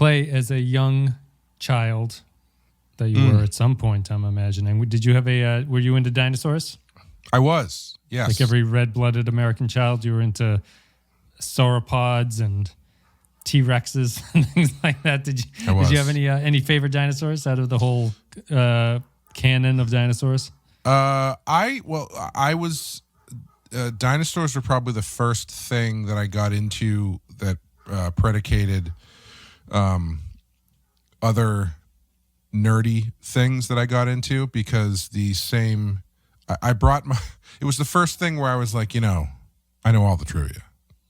Clay, as a young child that you were at some point, I'm imagining, did you have were you into dinosaurs? I was, yes. Like every red-blooded American child, you were into sauropods and T-Rexes and things like that. Did you have any favorite dinosaurs out of the whole canon of dinosaurs? Dinosaurs were probably the first thing that I got into that predicated other nerdy things that I got into, because it was the first thing where I was like, I know all the trivia.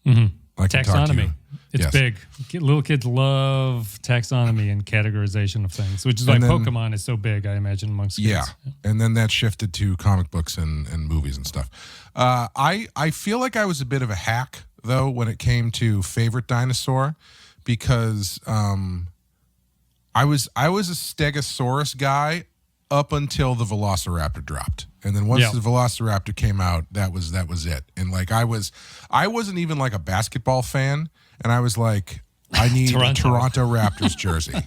Mm-hmm. I can talk to you. Taxonomy. It's big. Little kids love taxonomy and categorization of things, which is why Pokemon is so big, I imagine, amongst kids. Yeah. And then that shifted to comic books and movies and stuff. I feel like I was a bit of a hack, though, when it came to favorite dinosaur, because I was a Stegosaurus guy up until the Velociraptor dropped. And then once the Velociraptor came out, that was it. And like I wasn't even like a basketball fan, and I was like, I need a Toronto Raptors jersey.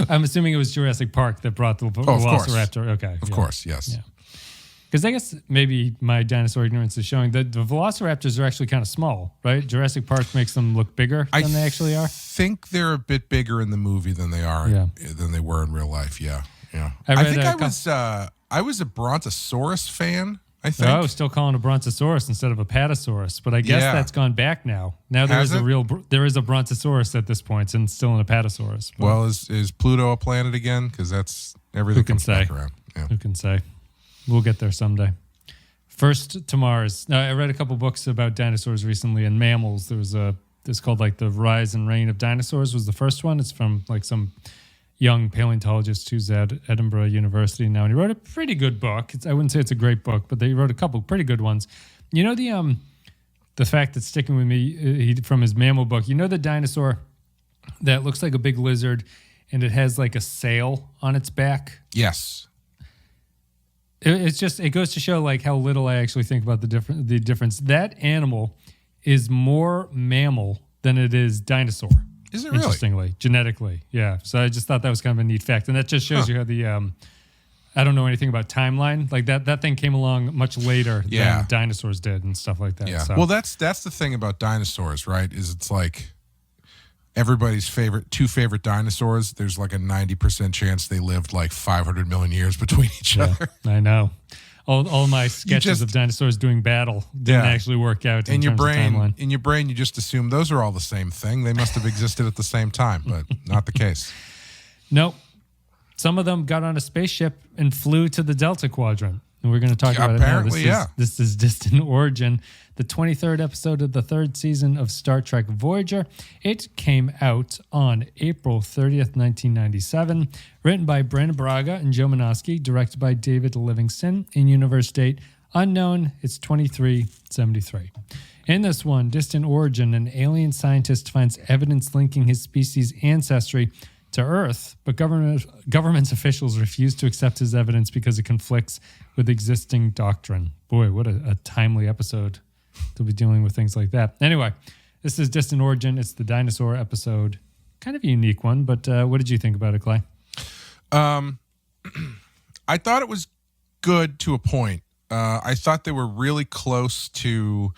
I'm assuming it was Jurassic Park that brought the Velociraptor. Okay. Of course, yes. Yeah. Because I guess maybe my dinosaur ignorance is showing that the Velociraptors are actually kind of small, right? Jurassic Park makes them look bigger than they actually are. I think they're a bit bigger in the movie than they were in real life. Yeah. I was a Brontosaurus fan, I think. Oh, still calling a Brontosaurus instead of a Patasaurus, but I guess that's gone back now. Now there is a Brontosaurus at this point, and still an Apatosaurus. But well, is Pluto a planet again? Because that's everything comes back around. Yeah. Who can say? We'll get there someday. First to Mars. Now, I read a couple books about dinosaurs recently and mammals. It's called like The Rise and Reign of Dinosaurs was the first one. It's from like some young paleontologist who's at Edinburgh University now, and he wrote a pretty good book. I wouldn't say it's a great book, but he wrote a couple pretty good ones. You know the fact that's sticking with me from his mammal book. You know the dinosaur that looks like a big lizard, and it has like a sail on its back? Yes. It goes to show like how little I actually think about the difference. That animal is more mammal than it is dinosaur. Is it really? Interestingly, genetically, yeah. So I just thought that was kind of a neat fact, and that just shows you how the I don't know anything about timeline. Like that thing came along much later than dinosaurs did and stuff like that. Yeah. So. Well, that's the thing about dinosaurs, right? Is it's like everybody's two favorite dinosaurs. There's like a 90% chance they lived like 500 million years between each other. I know. All my sketches of dinosaurs doing battle didn't actually work out in terms of timeline. In your brain, you just assume those are all the same thing. They must have existed at the same time, but not the case. Nope. Some of them got on a spaceship and flew to the Delta Quadrant. And we're going to talk about apparently, it now. This is Distant Origin, the 23rd episode of the third season of Star Trek Voyager. It came out on April 30th, 1997. Written by Brandon Braga and Joe Menosky. Directed by David Livingston. In universe date unknown. It's 2373. In this one, Distant Origin, an alien scientist finds evidence linking his species' ancestry to Earth, but government officials refuse to accept his evidence because it conflicts with existing doctrine. Boy, what a timely episode to be dealing with things like that. Anyway, this is Distant Origin. It's the dinosaur episode. Kind of a unique one, but what did you think about it, Clay? I thought it was good to a point. I thought they were really close to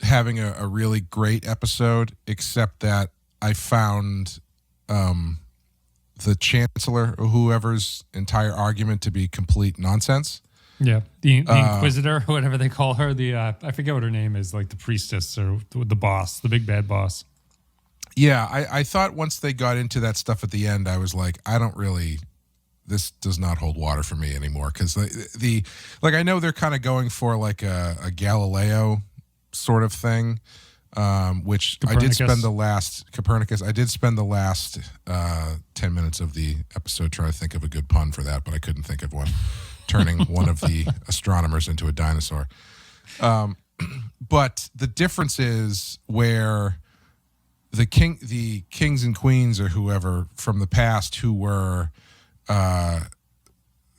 having a really great episode, except that I found the chancellor or whoever's entire argument to be complete nonsense. Yeah, the Inquisitor, whatever they call her, I forget what her name is, like the priestess or the boss, the big bad boss. Yeah, I thought once they got into that stuff at the end, I was like, this does not hold water for me anymore, because I know they're kind of going for like a Galileo sort of thing. Which Copernicus. I did spend the last 10 minutes of the episode trying to think of a good pun for that, but I couldn't think of one, turning one of the astronomers into a dinosaur. But the difference is where the kings and queens or whoever from the past who were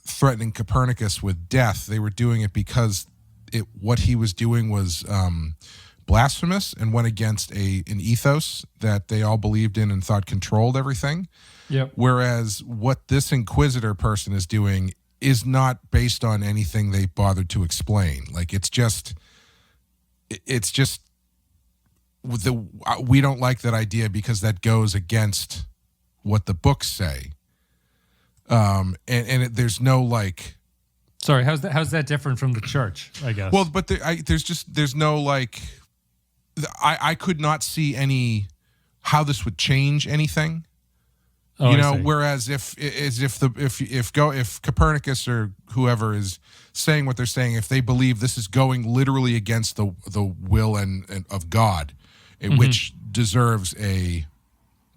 threatening Copernicus with death, they were doing it because what he was doing was blasphemous and went against an ethos that they all believed in and thought controlled everything. Yep. Whereas what this Inquisitor person is doing is not based on anything they bothered to explain. Like it's just we don't like that idea because that goes against what the books say. There's no like. Sorry, how's that different from the church? I guess. Well, but there's no like. I could not see how this would change anything. Oh, whereas if Copernicus or whoever is saying what they're saying, if they believe this is going literally against the will and of God, which deserves a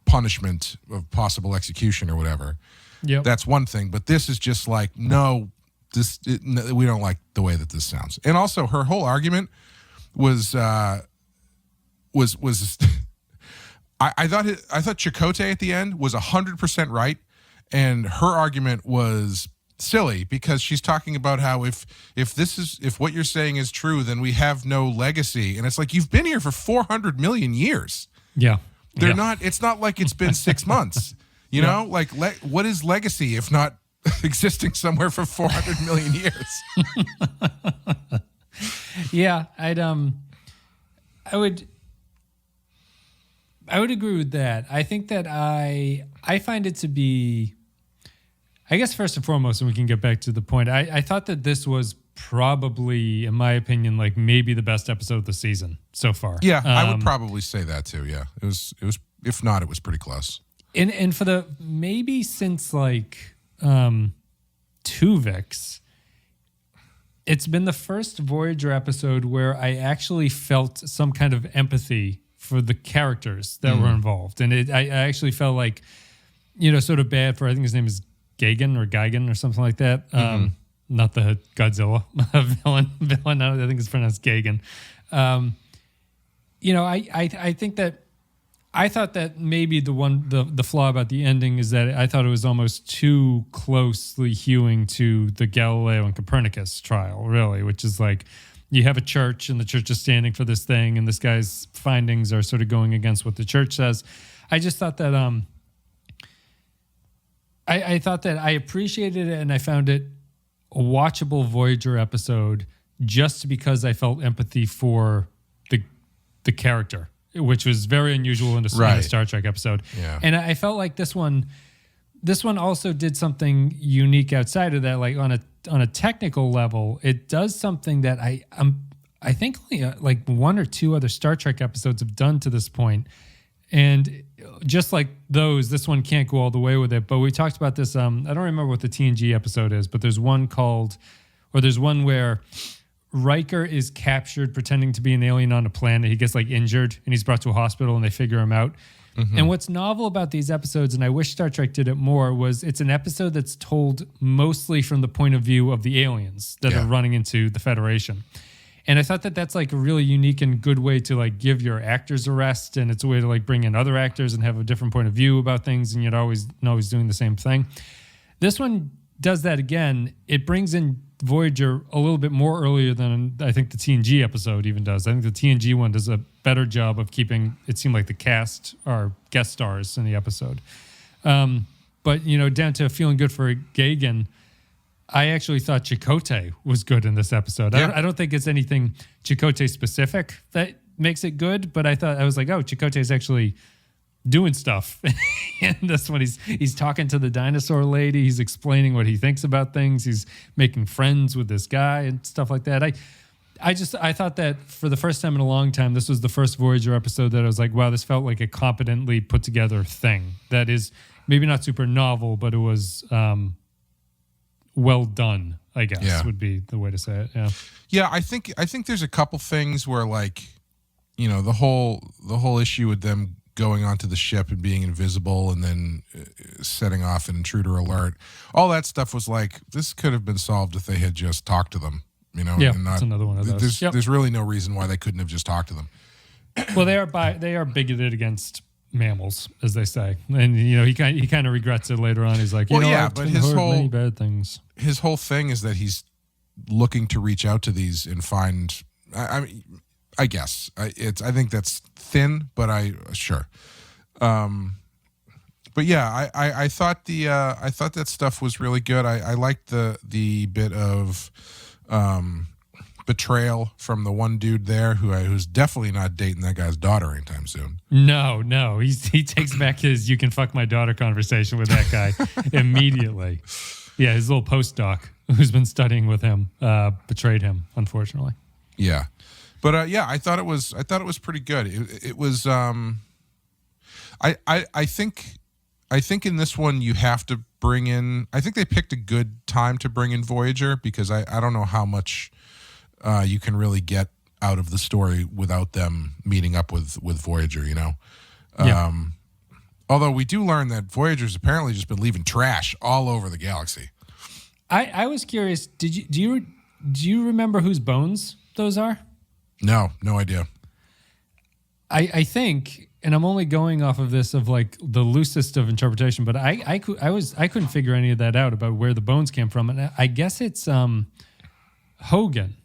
punishment of possible execution or whatever, that's one thing. But this is just like, no, we don't like the way that this sounds. And also, her whole argument was I thought Chakotay at the end was 100% right, and her argument was silly because she's talking about how if what you're saying is true, then we have no legacy, and it's like you've been here for 400 million years. Yeah, they're not. It's not like it's been 6 months. You know, like what is legacy if not existing somewhere for 400 million years? Yeah, I would agree with that. I think that I find it to be, I guess first and foremost, and we can get back to the point, I thought that this was probably, in my opinion, like maybe the best episode of the season so far. Yeah, I would probably say that too. Yeah, it was. If not, it was pretty close. And for the maybe since like Tuvix, it's been the first Voyager episode where I actually felt some kind of empathy for the characters that were involved. And I actually felt like, sort of bad for, I think his name is Gagan or something like that. Not the Godzilla villain. I think it's pronounced Gagan. I think that I thought that maybe the flaw about the ending is that I thought it was almost too closely hewing to the Galileo and Copernicus trial, really, which is like, you have a church and the church is standing for this thing and this guy's findings are sort of going against what the church says. I just thought that I thought that I appreciated it and I found it a watchable Voyager episode just because I felt empathy for the character, which was very unusual in a Star Trek episode. Yeah. And I felt like this one also did something unique outside of that, like on a technical level, it does something that I think only like one or two other Star Trek episodes have done to this point. And just like those, this one can't go all the way with it. But we talked about this. I don't remember what the TNG episode is, but there's one where Riker is captured pretending to be an alien on a planet. He gets like injured and he's brought to a hospital and they figure him out. And what's novel about these episodes, and I wish Star Trek did it more, was it's an episode that's told mostly from the point of view of the aliens that are running into the Federation. And I thought that that's like a really unique and good way to like give your actors a rest, and it's a way to like bring in other actors and have a different point of view about things, and you're always doing the same thing. This one does that again. It brings in Voyager a little bit more earlier than I think the TNG episode even does. I think the TNG one does a better job of keeping it seemed like the cast are guest stars in the episode. But down to feeling good for Gagan, I actually thought Chakotay was good in this episode. Yeah. I don't think it's anything Chakotay specific that makes it good, but I was like, oh, Chakotay is actually doing stuff. And this one, he's talking to the dinosaur lady. He's explaining what he thinks about things. He's making friends with this guy and stuff like that. I thought that for the first time in a long time, this was the first Voyager episode that I was like, wow, this felt like a competently put together thing that is maybe not super novel, but it was well done, I guess, would be the way to say it. Yeah. Yeah, I think there's a couple things where like, the whole issue with them going onto the ship and being invisible and then setting off an intruder alert, all that stuff was like, this could have been solved if they had just talked to them, Yeah, that's another one of those. There's really no reason why they couldn't have just talked to them. Well, they are bigoted against mammals, as they say, and he kind of regrets it later on. He's like, but his whole many bad things. His whole thing is that he's looking to reach out to these and find. I I guess I think that's thin, but sure. But yeah, I thought I thought that stuff was really good. I liked the bit of betrayal from the one dude there who's definitely not dating that guy's daughter anytime soon. No, he takes back his "you can fuck my daughter" conversation with that guy immediately. Yeah, his little postdoc who's been studying with him betrayed him, unfortunately. Yeah, but I thought it was pretty good. It was I think in this one you have to bring in. I think they picked a good time to bring in Voyager because I don't know how much you can really get out of the story without them meeting up with Voyager. You know. Yeah. Although we do learn that Voyager's apparently just been leaving trash all over the galaxy. I was curious. Do you remember whose bones those are? No idea. I think, and I'm only going off of this of like the loosest of interpretation, but I couldn't figure any of that out about where the bones came from, and I guess it's Hogan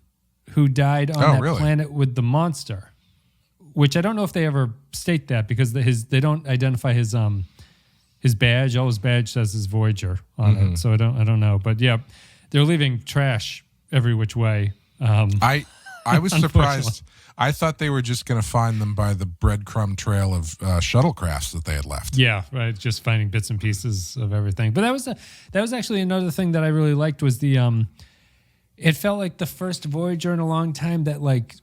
who died on that planet with the monster, which I don't know if they ever state that because they don't identify his badge. All his badge says is Voyager on it, so I don't know. But yeah, they're leaving trash every which way. I was surprised. I thought they were just going to find them by the breadcrumb trail of shuttlecrafts that they had left. Yeah, right. Just finding bits and pieces of everything. But that was actually another thing that I really liked was the. It felt like the first Voyager in a long time that like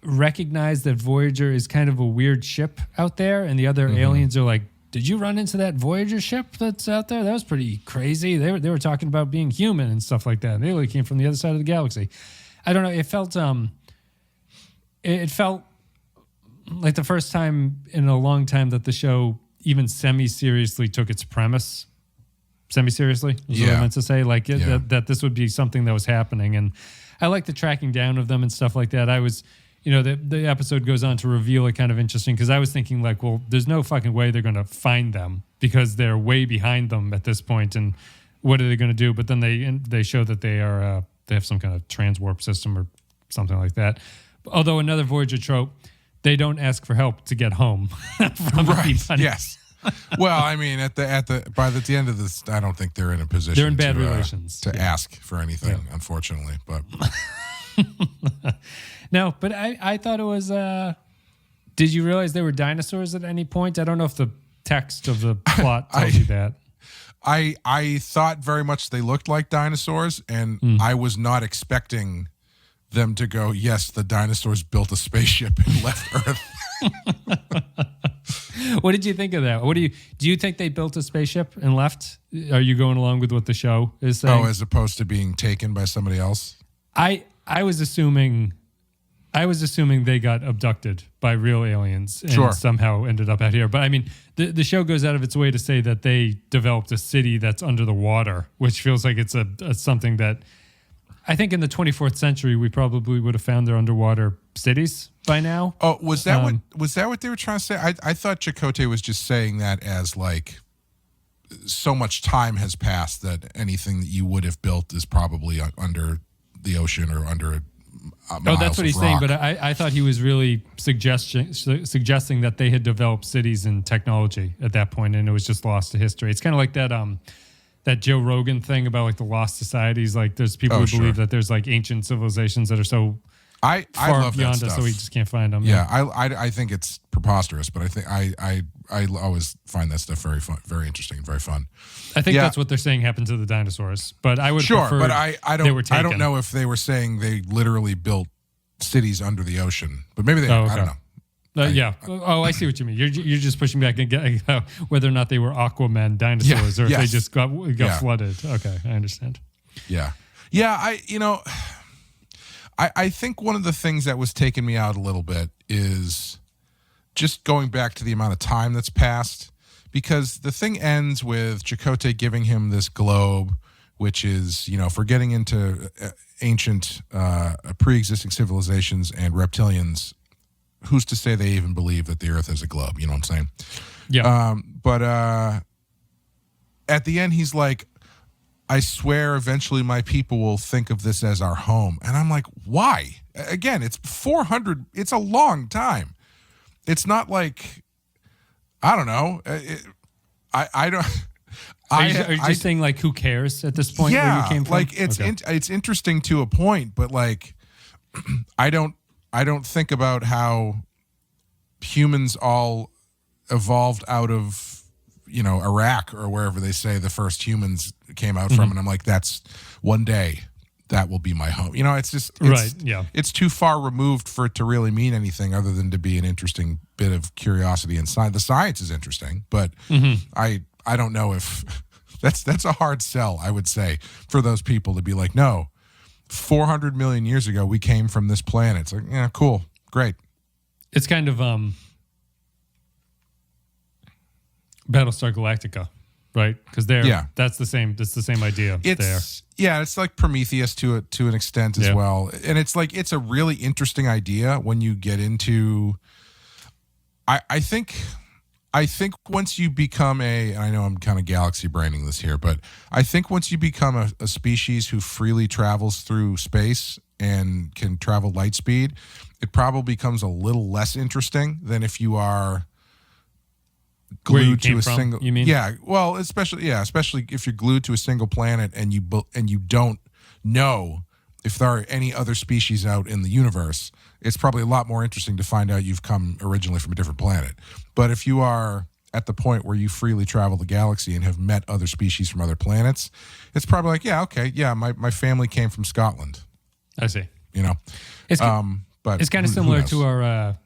recognized that Voyager is kind of a weird ship out there, and the other aliens are like, "Did you run into that Voyager ship that's out there? That was pretty crazy." They were talking about being human and stuff like that. They really came from the other side of the galaxy. I don't know. It felt It felt like the first time in a long time that the show even semi-seriously took its premise. Semi-seriously is what I meant to say. Like that this would be something that was happening. And I like the tracking down of them and stuff like that. I was, the episode goes on to reveal it kind of interesting because I was thinking like, well, there's no fucking way they're going to find them because they're way behind them at this point. And what are they going to do? But then they show that they have some kind of transwarp system or something like that. Although another Voyager trope, they don't ask for help to get home. Right. Yes. Well, I mean, at the end of this, I don't think they're in a position. They're in bad relations to ask for anything, unfortunately. But no, but I thought it was. Did you realize they were dinosaurs at any point? I don't know if the text of the plot tells you that. I thought very much they looked like dinosaurs, and I was not expecting them to go, yes, the dinosaurs built a spaceship and left Earth. What did you think of that? Do you think they built a spaceship and left? Are you going along with what the show is saying? Oh, as opposed to being taken by somebody else? I was assuming they got abducted by real aliens and somehow ended up out here. But I mean, the show goes out of its way to say that they developed a city that's under the water, which feels like it's a something that I think in the 24th century we probably would have found their underwater cities by now. Oh, was that what they were trying to say? I thought Chakotay was just saying that as like so much time has passed that anything that you would have built is probably under the ocean or under Oh, that's what he's saying, but I thought he was really suggesting that they had developed cities and technology at that point, and it was just lost to history. It's kind of like that Joe Rogan thing about like the lost societies. Like there's people who believe that there's like ancient civilizations that are so I love beyond that us, stuff. so we just can't find them. Yeah, I think it's preposterous, but I think I always find that stuff very fun, very interesting, and very fun. I think that's what they're saying happened to the dinosaurs, but I would prefer but I don't know if they were saying they literally built cities under the ocean, but maybe they. I don't know. I see what you mean. You're just pushing back and getting whether or not they were Aquaman dinosaurs or if they just got flooded. Okay, I understand. Yeah. I think one of the things that was taking me out a little bit is just going back to the amount of time that's passed, because the thing ends with Chakotay giving him this globe, which is, if we're getting into ancient pre-existing civilizations and reptilians, who's to say they even believe that the Earth is a globe? You know what I'm saying? Yeah. But at the end, he's like, I swear eventually my people will think of this as our home. And I'm like, why? again, it's 400. It's a long time. It's not like, I don't know. I don't. Are you just saying like who cares at this point? Yeah, where you came from? like it's interesting to a point, but like I don't think about how humans all evolved out of Iraq or wherever they say the first humans came out from, and I'm like, that's one day that will be my home. It's just right. Yeah, it's too far removed for it to really mean anything other than to be an interesting bit of curiosity and science. The science is interesting, but I don't know if that's a hard sell, I would say, for those people to be like, no, 400 million years ago we came from this planet. It's like, yeah, cool, great. It's kind of Battlestar Galactica, right? Because that's the same. That's the same idea. It's like Prometheus to an extent as well, and it's like it's a really interesting idea when you get into. I think once you become and I know I'm kind of galaxy braining this here, but I think once you become a species who freely travels through space and can travel light speed, it probably becomes a little less interesting than if you are glued to a single. You mean? Yeah, well, especially if you're glued to a single planet and you don't know if there are any other species out in the universe. It's probably a lot more interesting to find out you've come originally from a different planet. But if you are at the point where you freely travel the galaxy and have met other species from other planets, it's probably like, yeah, okay, yeah, my family came from Scotland. I see. It's but it's kind of similar to our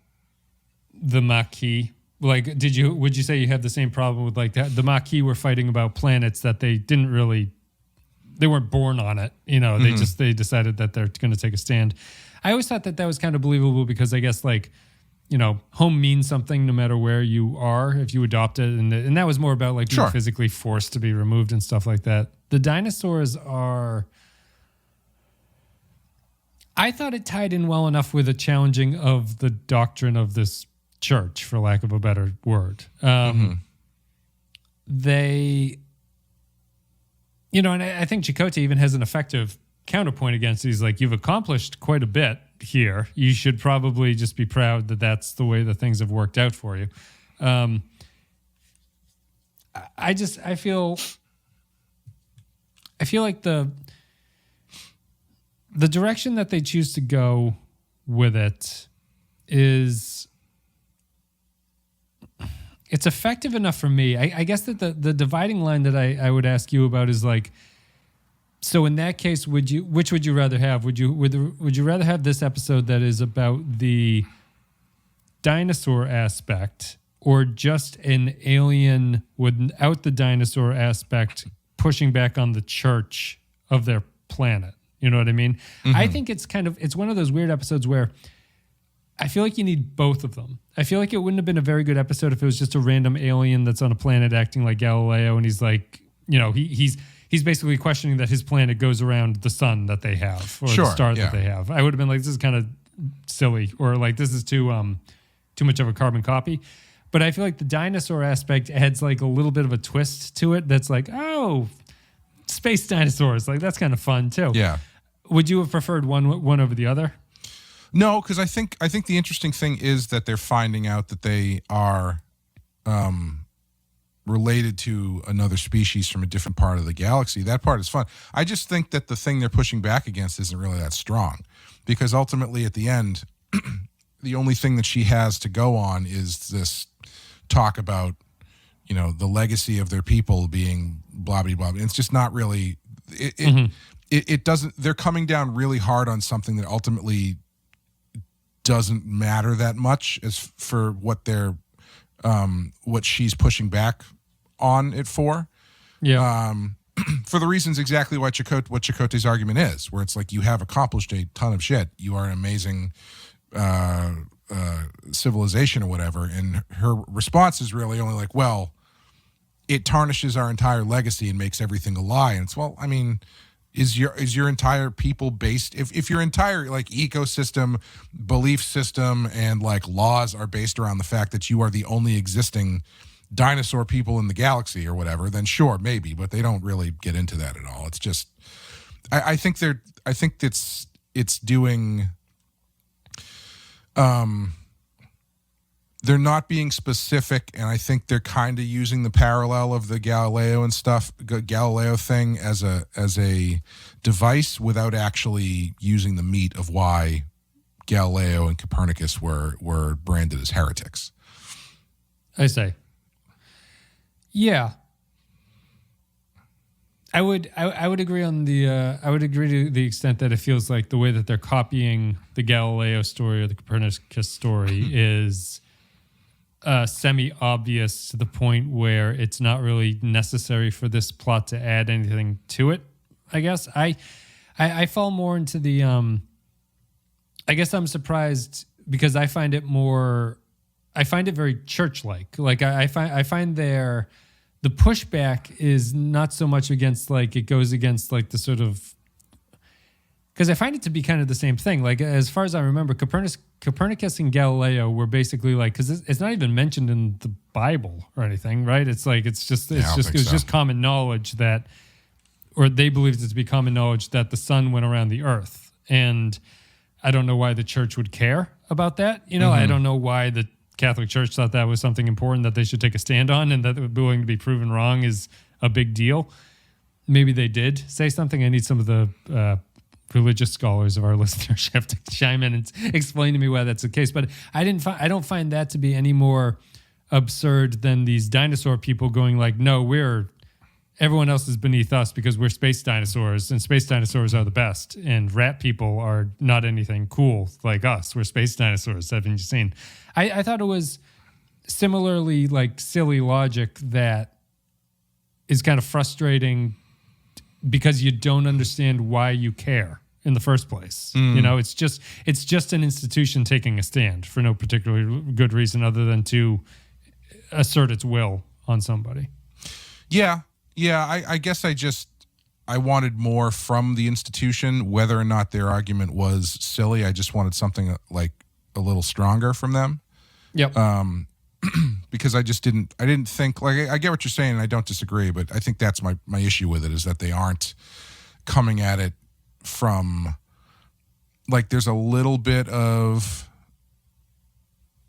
the Maquis. Like, would you say you have the same problem with like the Maquis were fighting about planets that they weren't born on it, they decided that they're going to take a stand. I always thought that was kind of believable because I guess like, home means something no matter where you are if you adopt it. And that was more about like being physically forced to be removed and stuff like that. The dinosaurs I thought it tied in well enough with a challenging of the doctrine of this church, for lack of a better word. They, and I think Chakotay even has an effective counterpoint against it. He's like, you've accomplished quite a bit here. You should probably just be proud that that's the way that things have worked out for you. I feel like the direction that they choose to go with it is it's effective enough for me. I guess that the dividing line that I would ask you about is like, so in that case, which would you rather have? Would you rather have this episode that is about the dinosaur aspect, or just an alien without the dinosaur aspect pushing back on the church of their planet? You know what I mean? I think it's one of those weird episodes where I feel like you need both of them. I feel like it wouldn't have been a very good episode if it was just a random alien that's on a planet acting like Galileo, and he's like, he's basically questioning that his planet goes around the sun that they have, or the star that they have. I would have been like, this is kind of silly, or like, this is too much of a carbon copy. But I feel like the dinosaur aspect adds like a little bit of a twist to it that's like, oh, space dinosaurs. Like, that's kind of fun too. Yeah. Would you have preferred one over the other? No, because I think the interesting thing is that they're finding out that they are related to another species from a different part of the galaxy. That part is fun. I just think that the thing they're pushing back against isn't really that strong, because ultimately at the end, the only thing that she has to go on is this talk about, the legacy of their people being blah, blah, blah. It's just not really, it doesn't, they're coming down really hard on something that ultimately doesn't matter that much as for what they're, what she's pushing back on it for. Yeah. For the reasons exactly what Chakotay's argument is, where it's like, you have accomplished a ton of shit. You are an amazing civilization or whatever. And her response is really only like, well, it tarnishes our entire legacy and makes everything a lie. And it's, well, I mean, is your entire people based, if your entire like ecosystem, belief system, and like laws are based around the fact that you are the only existing dinosaur people in the galaxy or whatever, then sure, maybe, but they don't really get into that at all. It's just, I think it's doing they're not being specific, and I think they're kind of using the parallel of the Galileo thing as a device without actually using the meat of why Galileo and Copernicus were branded as heretics. I say. Yeah. I would agree on the I would agree to the extent that it feels like the way that they're copying the Galileo story or the Copernicus story is semi-obvious to the point where it's not really necessary for this plot to add anything to it. I guess I fall more into the I guess I'm surprised because I find it very church-like. Like I find the pushback is not so much against like it goes against like the sort of, because I find it to be kind of the same thing. Like as far as I remember, Copernicus and Galileo were basically like, because it's not even mentioned in the Bible or anything, right? It's like it was just common knowledge that, or they believed it to be common knowledge that the sun went around the earth, and I don't know why the church would care about that. You know, I don't know why the Catholic Church thought that was something important that they should take a stand on, and that willing to be proven wrong is a big deal. Maybe they did say something. I need some of the religious scholars of our listenership to chime in and explain to me why that's the case. But I don't find that to be any more absurd than these dinosaur people going like, no, everyone else is beneath us because we're space dinosaurs, and space dinosaurs are the best, and rat people are not anything cool like us. We're space dinosaurs. Haven't you seen? I thought it was similarly like silly logic that is kind of frustrating because you don't understand why you care in the first place. You know, it's just an institution taking a stand for no particular good reason other than to assert its will on somebody. Yeah. I guess I wanted more from the institution, whether or not their argument was silly. I just wanted something like a little stronger from them. Yep. Because I didn't think, like, I get what you're saying and I don't disagree, but I think that's my issue with it, is that they aren't coming at it from, like, there's a little bit of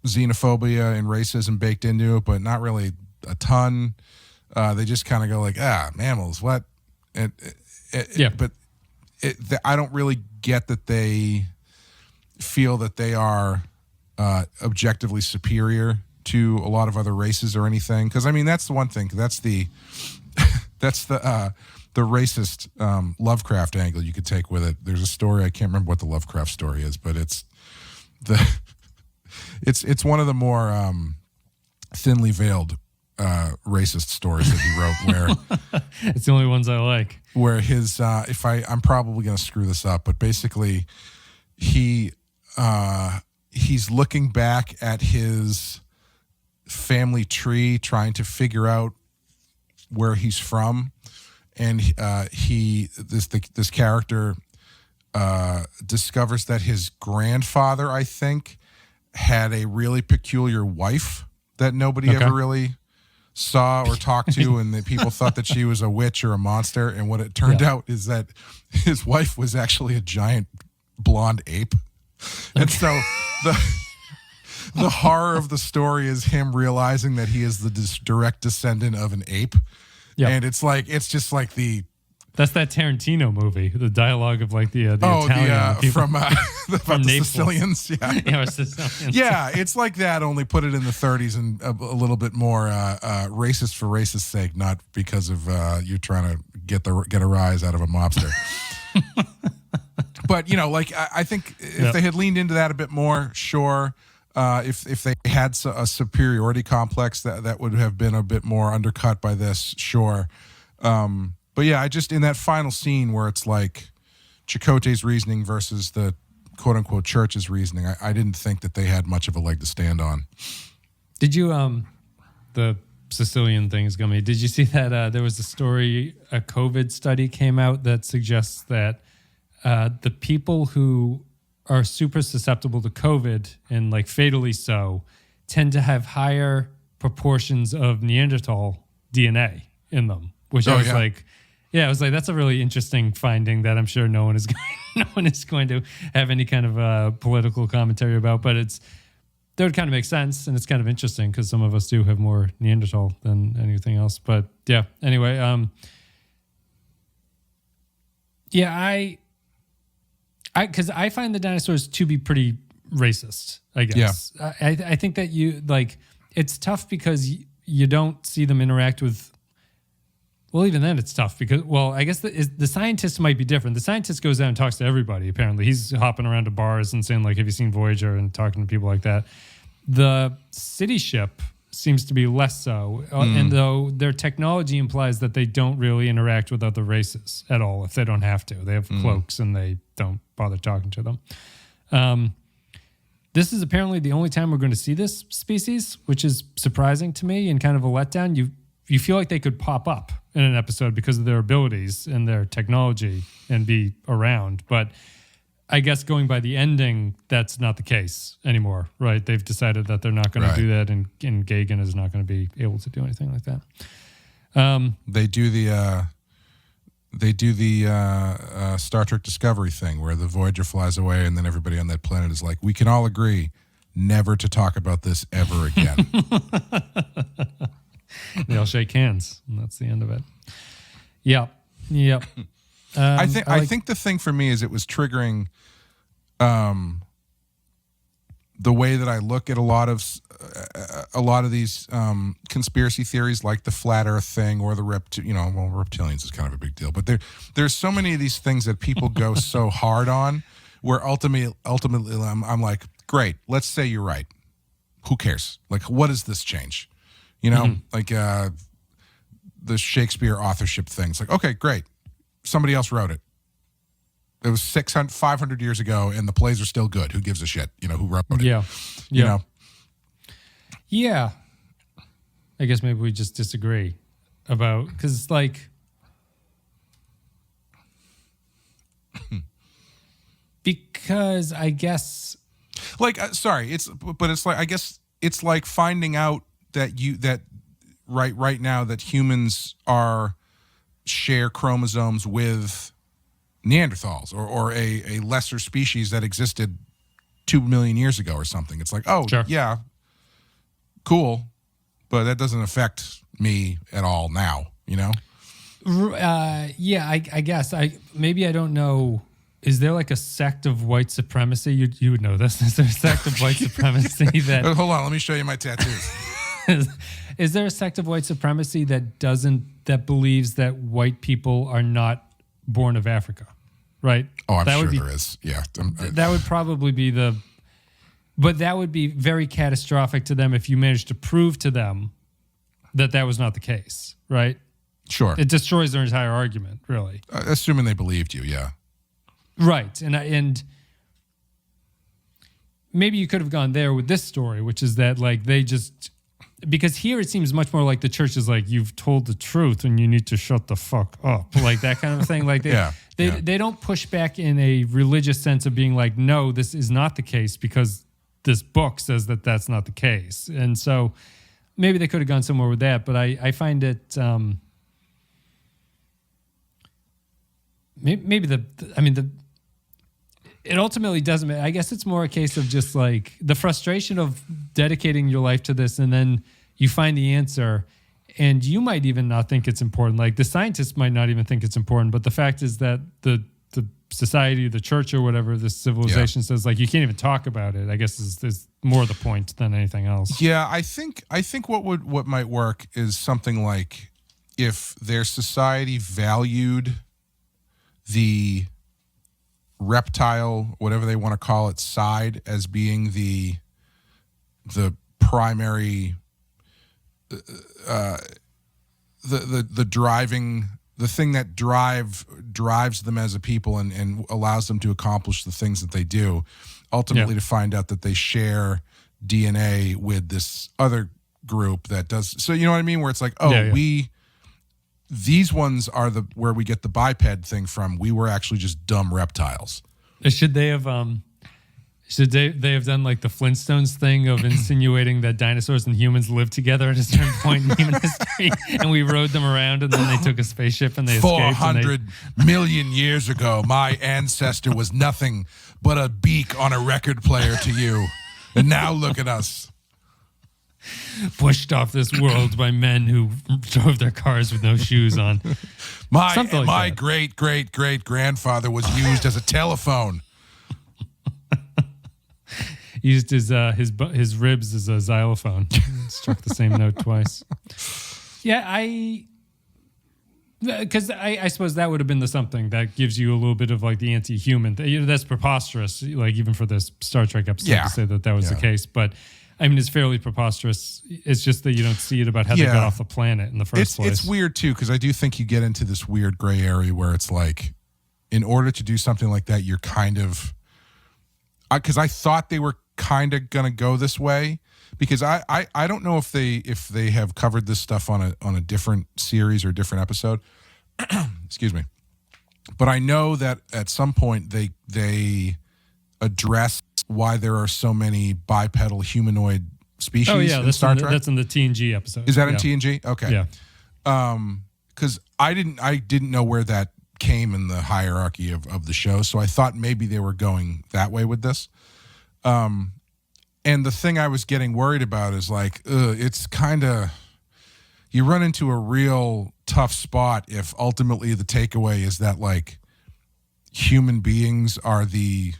xenophobia and racism baked into it, but not really a ton. They just kind of go like, mammals, what? But I don't really get that they feel that they are objectively superior to a lot of other races or anything. Because I mean, that's the one thing. That's the racist Lovecraft angle you could take with it. There's a story, I can't remember what the Lovecraft story is, but it's one of the more thinly veiled racist stories that he wrote, where it's the only ones I like. Where his I'm probably going to screw this up, but basically he's looking back at his family tree, trying to figure out where he's from, and this character discovers that his grandfather, I think, had a really peculiar wife that nobody ever really saw or talked to, and that people thought that she was a witch or a monster. And what it turned out is that his wife was actually a giant blonde ape. And so the horror of the story is him realizing that he is the direct descendant of an ape. Yep. And it's just like that's that Tarantino movie, the dialogue of like the Italian people from the Sicilians. Yeah, Sicilians. Yeah, it's like that, only put it in the 30s and a little bit more racist for racist sake, not because of you're trying to get a rise out of a mobster. But like I think if they had leaned into that a bit more, sure. If they had a superiority complex, that would have been a bit more undercut by this, sure. But yeah, I just, in that final scene where it's like Chakotay's reasoning versus the quote-unquote church's reasoning, I didn't think that they had much of a leg to stand on. Did you, the Sicilian thing is going to be, did you see that there was a story, a COVID study came out that suggests that the people who are super susceptible to COVID, and like fatally so, tend to have higher proportions of Neanderthal DNA in them, which I was like, Yeah, I was like, that's a really interesting finding that I'm sure no one is going to have any kind of political commentary about, but that would kind of make sense, and it's kind of interesting because some of us do have more Neanderthal than anything else. But yeah, anyway, because I find the dinosaurs to be pretty racist, I guess. Yeah. I think that it's tough because you don't see them interact with. Well, even then it's tough because, I guess the scientist might be different. The scientist goes out and talks to everybody, apparently. He's hopping around to bars and saying, like, have you seen Voyager, and talking to people like that. The city ship seems to be less so, and though their technology implies that they don't really interact with other races at all if they don't have to. They have cloaks and they don't bother talking to them. This is apparently the only time we're going to see this species, which is surprising to me and kind of a letdown. You feel like they could pop up in an episode because of their abilities and their technology and be around. But I guess going by the ending, that's not the case anymore, right? They've decided that they're not going to do that, and Gagan is not going to be able to do anything like that. They do the Star Trek Discovery thing where the Voyager flies away, and then everybody on that planet is like, we can all agree never to talk about this ever again. They all shake hands, and that's the end of it. Yep. I think the thing for me is it was triggering the way that I look at a lot of these conspiracy theories, like the flat Earth thing or the reptilians is kind of a big deal. But there's so many of these things that people go so hard on, where ultimately I'm like, great, let's say you're right. Who cares? Like, what does this change? Like the Shakespeare authorship thing. It's like, okay, great. Somebody else wrote it. It was 500 years ago, and the plays are still good. Who gives a shit? Who wrote it? Yeah. You know? Yeah. I guess maybe we just disagree about, because it's like, because I guess, like, it's like, I guess it's like finding out that right now that humans share chromosomes with Neanderthals or a lesser species that existed 2 million years ago or something. It's like, sure. Yeah, cool, but that doesn't affect me at all now, Yeah, I guess. Maybe I don't know. Is there like a sect of white supremacy? You would know this. Is there a sect of white supremacy that... Hold on, let me show you my tattoos. Is there a sect of white supremacy that believes that white people are not born of Africa, right? Oh, I'm sure there is. Yeah. That would probably be but that would be very catastrophic to them if you managed to prove to them that was not the case, right? Sure. It destroys their entire argument, really. Assuming they believed you, yeah. Right. And maybe you could have gone there with this story, which is that like they just... Because here it seems much more like the church is like, you've told the truth and you need to shut the fuck up. Like that kind of thing. Like they don't push back in a religious sense of being like, no, this is not the case because this book says that that's not the case. And so maybe they could have gone somewhere with that. But I find it, it ultimately doesn't matter. I guess it's more a case of just like the frustration of dedicating your life to this, and then you find the answer, and you might even not think it's important. Like the scientists might not even think it's important, but the fact is that the society, the church, or whatever this civilization says, like you can't even talk about it. I guess is more the point than anything else. Yeah, I think what might work is something like if their society valued the reptile, whatever they want to call it, side as being the primary the driving, the thing that drives them as a people and allows them to accomplish the things that they do, ultimately to find out that they share DNA with this other group that does. So you know what I mean, where it's like, these ones are where we get the biped thing from. We were actually just dumb reptiles. Should they have Should they have done like the Flintstones thing of insinuating that dinosaurs and humans lived together at a certain point in human history, and we rode them around, and then they took a spaceship and they escaped? 400 million years ago, my ancestor was nothing but a beak on a record player to you, and now look at us. Pushed off this world by men who drove their cars with no shoes on. My great grandfather was used as a telephone. Used his ribs as a xylophone. Struck the same note twice. Yeah, because I suppose that would have been the something that gives you a little bit of like the anti-human. That's preposterous, like even for this Star Trek episode to say that was the case. But I mean, it's fairly preposterous. It's just that you don't see it about how they got off the planet in the first place. It's weird too, because I do think you get into this weird gray area where it's like, in order to do something like that, you're kind of, because I thought they were kind of gonna go this way, because I don't know if they have covered this stuff on a different series or different episode. Excuse me, but I know that at some point they address why there are so many bipedal humanoid species. Oh yeah, in Star Trek. That's in the TNG episode. Is that in TNG? Okay. Yeah. Because I didn't know where that came in the hierarchy of the show, so I thought maybe they were going that way with this. And the thing I was getting worried about is like, it's kind of, you run into a real tough spot if ultimately the takeaway is that like human beings are the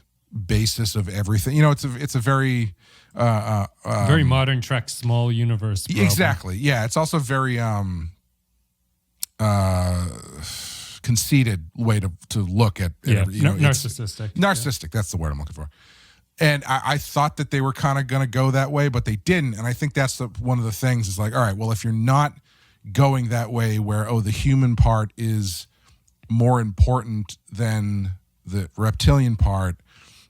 basis of everything. You know, it's a very very modern Trek small universe problem. Exactly. Yeah, it's also very conceited way to look at narcissistic. Narcissistic, that's the word I'm looking for. And I thought that they were kind of going to go that way, but they didn't. And I think that's one of the things is like, all right, well, if you're not going that way where, the human part is more important than the reptilian part,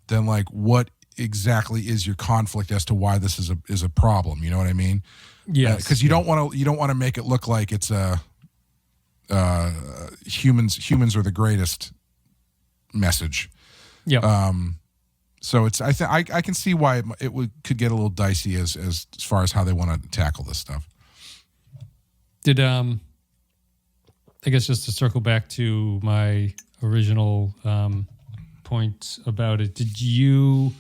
then like what exactly is your conflict as to why this is a problem? You know what I mean? Yes. Because you don't want to make it look like it's humans are the greatest message. Yeah. So it's I can see why could get a little dicey as far as how they want to tackle this stuff. Did I guess just to circle back to my original point about it, did you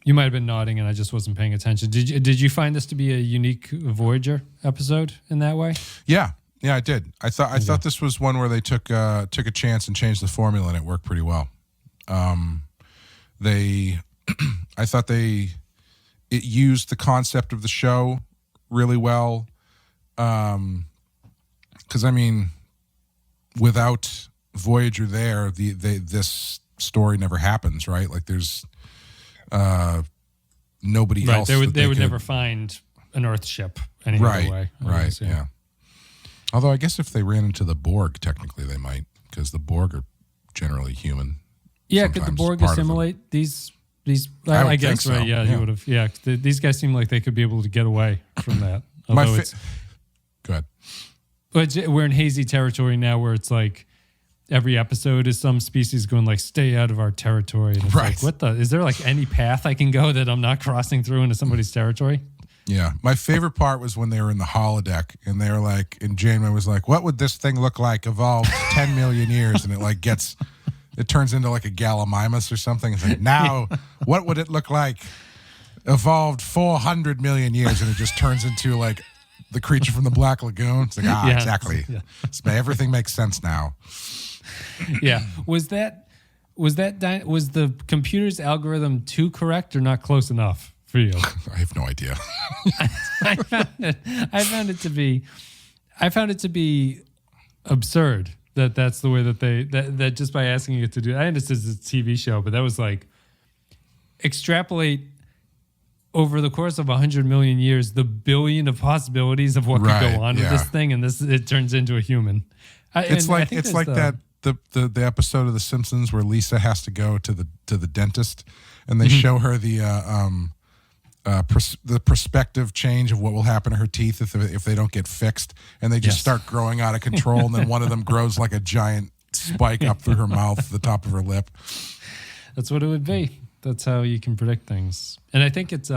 might have been nodding and I just wasn't paying attention. Did you find this to be a unique Voyager episode in that way? Yeah, I did. I thought this was one where they took a chance and changed the formula and it worked pretty well. I thought it used the concept of the show really well. Because I mean, without Voyager there, this story never happens, right? Like there's nobody else. They would never find an Earth ship any other way. Right. Yeah. Although I guess if they ran into the Borg, technically they might, because the Borg are generally human. Yeah, could the Borg assimilate these? I guess so. Right. Yeah, you would have. Yeah, these guys seem like they could be able to get away from that. Go ahead. But we're in hazy territory now, where it's like every episode is some species going like, "Stay out of our territory." And it's like, what the? Is there like any path I can go that I'm not crossing through into somebody's territory? Yeah, my favorite part was when they were in the holodeck and they were like, and Janeway was like, "What would this thing look like evolved 10 million years?" And it like gets. It turns into like a Gallimimus or something. It's like, now, what would it look like? Evolved 400 million years, and it just turns into like the creature from the Black Lagoon. It's like, exactly. Yeah. Everything makes sense now. Yeah. Was the computer's algorithm too correct or not close enough for you? I have no idea. I found it to be absurd. That's the way that just by asking it to do. I understand it's a TV show, but that was like extrapolate over the course of 100 million years the billion of possibilities of what could go on with this thing, and it turns into a human. It's like the episode of The Simpsons where Lisa has to go to the dentist, and they show her the perspective change of what will happen to her teeth if they don't get fixed, and they just start growing out of control, and then one of them grows like a giant spike up through her mouth, the top of her lip. That's what it would be. That's how you can predict things. And I think it's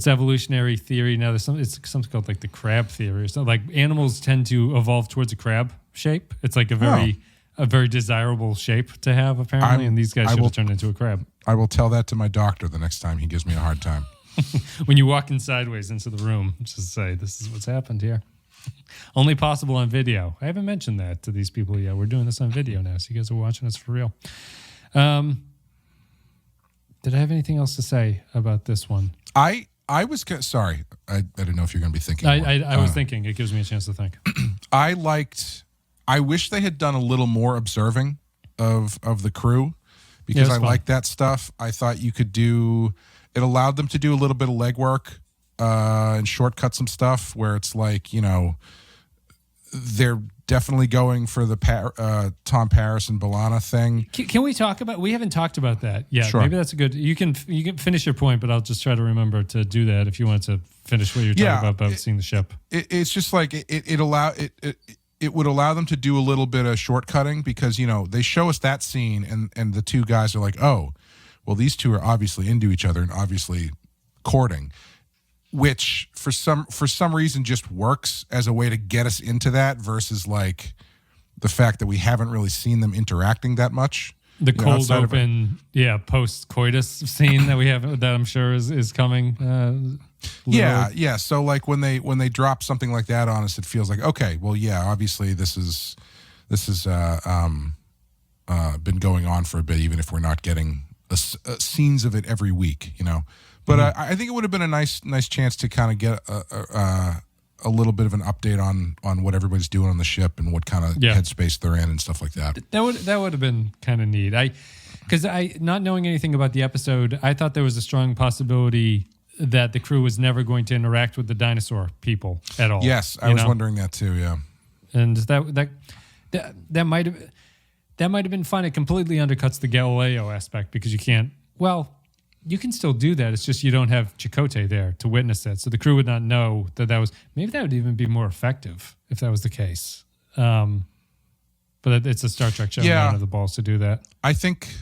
evolutionary theory. Now it's something called like the crab theory or something. Like animals tend to evolve towards a crab shape. It's like a very desirable shape to have apparently. And these guys should have turned into a crab. I will tell that to my doctor the next time he gives me a hard time. When you walk in sideways into the room, just say, this is what's happened here. Only possible on video. I haven't mentioned that to these people yet. We're doing this on video now, so you guys are watching us for real. Did I have anything else to say about this one? I was sorry. I didn't know if you're going to be thinking. I was thinking. It gives me a chance to think. I wish they had done a little more observing of the crew, because I like that stuff. I thought you could do. It allowed them to do a little bit of legwork and shortcut some stuff where it's like, they're definitely going for the Tom Paris and B'Elanna thing. Can we talk about? We haven't talked about that yet. Sure. Maybe that's a good. You can finish your point, but I'll just try to remember to do that if you want to finish what you're talking about seeing the ship. It's just like it would allow them to do a little bit of shortcutting, because they show us that scene and the two guys are like, oh, well, these two are obviously into each other and obviously courting, which for some reason just works as a way to get us into that, versus like the fact that we haven't really seen them interacting that much. The cold open, post coitus scene that we have, that I'm sure is coming. Yeah. So like when they drop something like that on us, it feels like, okay, well, yeah, obviously this is been going on for a bit, even if we're not getting scenes of it every week, But I think it would have been a nice chance to kind of get a little bit of an update on what everybody's doing on the ship and what kind of headspace they're in and stuff like that. That would have been kind of neat. Because not knowing anything about the episode, I thought there was a strong possibility that the crew was never going to interact with the dinosaur people at all. Yes, I was wondering that too. Yeah, and that might have been fun. It completely undercuts the Galileo aspect, because you can't. Well, you can still do that. It's just you don't have Chakotay there to witness it, so the crew would not know that was. Maybe that would even be more effective if that was the case. But it's a Star Trek show. Yeah, they don't have the balls to do that. I think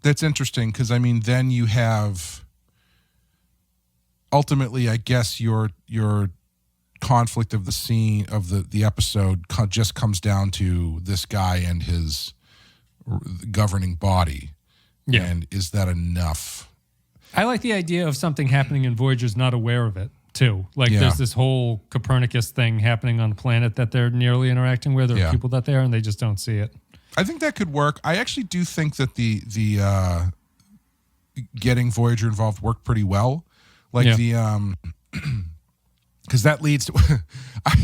that's interesting, because then you have. Ultimately, I guess your conflict of the scene of the episode just comes down to this guy and his governing body. Yeah. And is that enough? I like the idea of something happening and Voyager's not aware of it too. Like there's this whole Copernicus thing happening on the planet that they're nearly interacting with, or people that they are, and they just don't see it. I think that could work. I actually do think that the getting Voyager involved worked pretty well. Like because that leads to, I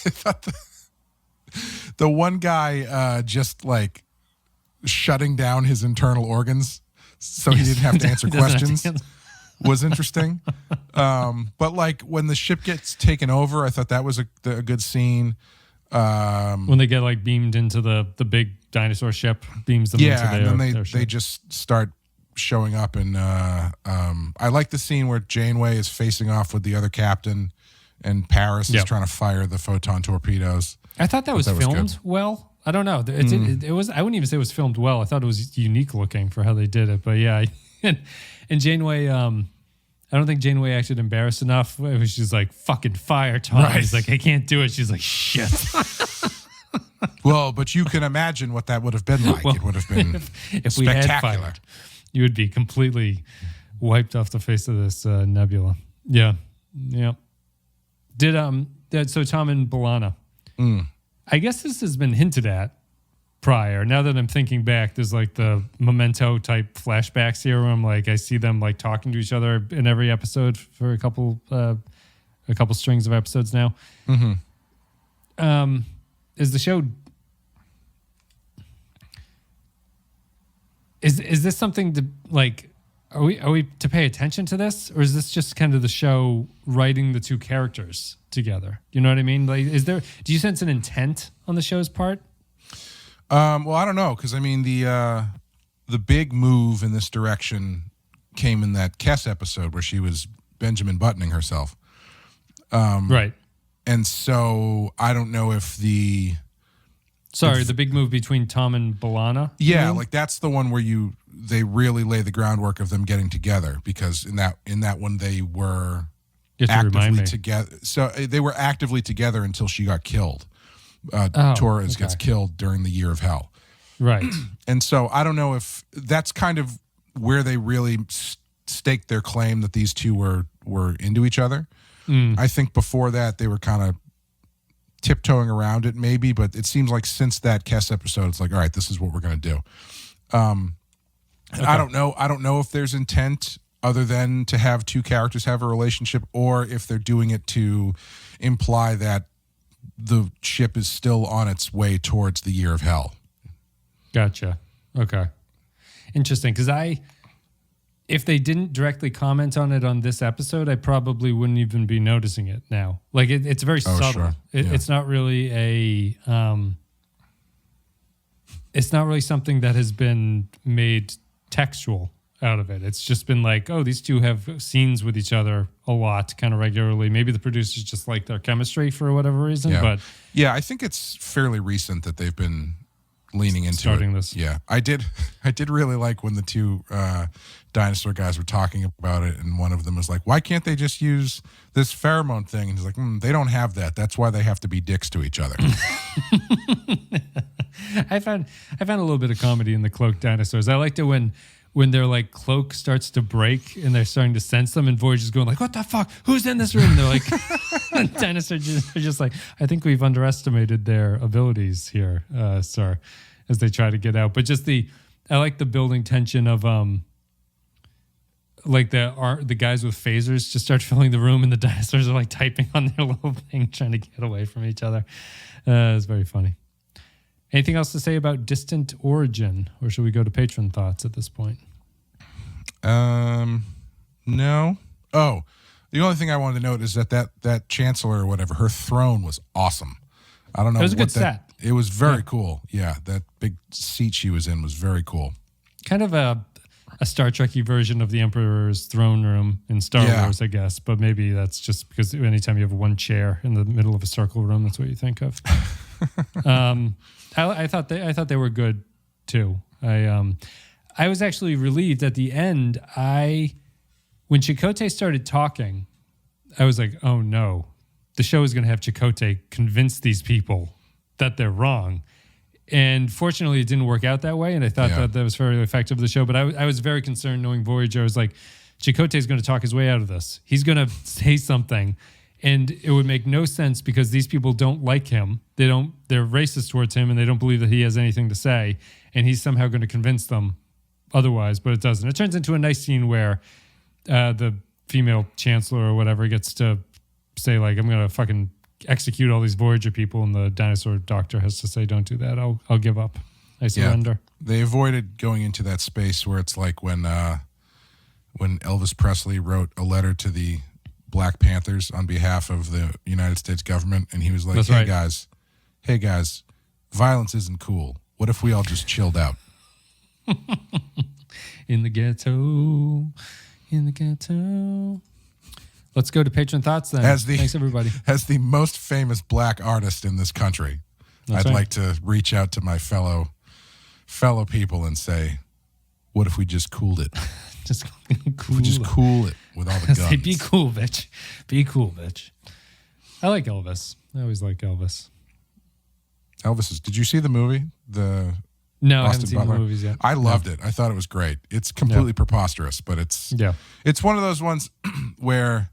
thought the one guy just like shutting down his internal organs so he didn't have to answer questions was interesting. But like when the ship gets taken over, I thought that was a good scene. When they get like beamed into the big dinosaur ship, beams them into their and then ship. They just start showing up, and I like the scene where Janeway is facing off with the other captain, and Paris is trying to fire the photon torpedoes. I thought that was filmed well. I don't know. It was. I wouldn't even say it was filmed well. I thought it was unique looking for how they did it. But yeah, and Janeway. I don't think Janeway acted embarrassed enough. She's like, "Fucking fire, Tom." Right. He's like, "I can't do it." She's like, "Shit." Well, but you can imagine what that would have been like. It would have been if we had fired. You would be completely wiped off the face of this nebula. Yeah. So Tom and B'Elanna. I guess this has been hinted at prior. Now that I'm thinking back, there's like the Memento type flashbacks here where I'm like, I see them like talking to each other in every episode for a couple strings of episodes now. Mm-hmm. Is the show? Is this something to like? Are we to pay attention to this, or is this just kind of the show writing the two characters together? You know what I mean? Like, do you sense an intent on the show's part? Well, I don't know, because I mean the big move in this direction came in that Kess episode where she was Benjamin Buttoning herself, right? And so I don't know if Sorry, the big move between Tom and B'Elanna? Yeah, like that's the one where they really lay the groundwork of them getting together, because in that one they were actively together. So they were actively together until she got killed. Torres gets killed during the Year of Hell. Right. And so I don't know if that's kind of where they really staked their claim that these two were into each other. I think before that they were kind of tiptoeing around it maybe, but it seems like since that Kess episode, it's like, all right, this is what we're going to do. I don't know if there's intent other than to have two characters have a relationship, or if they're doing it to imply that the ship is still on its way towards the Year of Hell. Gotcha. Okay. Interesting. Because if they didn't directly comment on it on this episode, I probably wouldn't even be noticing it now. Like it's very subtle. Sure. It's not really it's not really something that has been made textual out of it. It's just been like, oh, these two have scenes with each other a lot, kind of regularly. Maybe the producers just like their chemistry for whatever reason. Yeah. But yeah, I think it's fairly recent that they've been leaning into starting it. This. Yeah, I did really like when the two dinosaur guys were talking about it, and one of them was like, why can't they just use this pheromone thing? And he's like, they don't have that. That's why they have to be dicks to each other. I found a little bit of comedy in the cloaked dinosaurs. I liked it when their like cloak starts to break and they're starting to sense them, and Voyager's going like, what the fuck? Who's in this room? And they're like, dinosaurs are just like, I think we've underestimated their abilities here, sir, as they try to get out. But just I like the building tension of like the guys with phasers just start filling the room, and the dinosaurs are like typing on their little thing, trying to get away from each other. It's very funny. Anything else to say about Distant Origin, or should we go to patron thoughts at this point? No. Oh, the only thing I wanted to note is that chancellor or whatever, her throne was awesome. I don't know. It was a good set. It was very cool. Yeah, that big seat she was in was very cool. Kind of a Star Trek-y version of the Emperor's throne room in Star Wars, I guess. But maybe that's just because anytime you have one chair in the middle of a circle room, that's what you think of. I thought they were good too. I was actually relieved at the end. When Chakotay started talking, I was like, oh no, the show is going to have Chakotay convince these people that they're wrong. And fortunately, it didn't work out that way. And I thought that was very effective of the show. But I was very concerned knowing Voyager. I was like, Chakotay is going to talk his way out of this. He's going to say something. And it would make no sense because these people don't like him. They're racist towards him, and they don't believe that he has anything to say. And he's somehow going to convince them otherwise, but it doesn't. It turns into a nice scene where the female chancellor or whatever gets to say, like, I'm going to fucking execute all these Voyager people, and the dinosaur doctor has to say, don't do that. I'll give up. I surrender. They avoided going into that space where it's like when Elvis Presley wrote a letter to the Black Panthers on behalf of the United States government, and he was like, hey guys, violence isn't cool. What if we all just chilled out? In the ghetto. Let's go to patron thoughts then. Thanks, everybody. As the most famous black artist in this country, I'd like to reach out to my fellow people and say, what if we just cooled it? We just cool it with all the guns. Say, be cool, bitch. Be cool, bitch. I like Elvis. I always like Elvis. Did you see the movie? No, I haven't seen the movies yet. I loved it. I thought it was great. It's completely preposterous, but it's one of those ones where,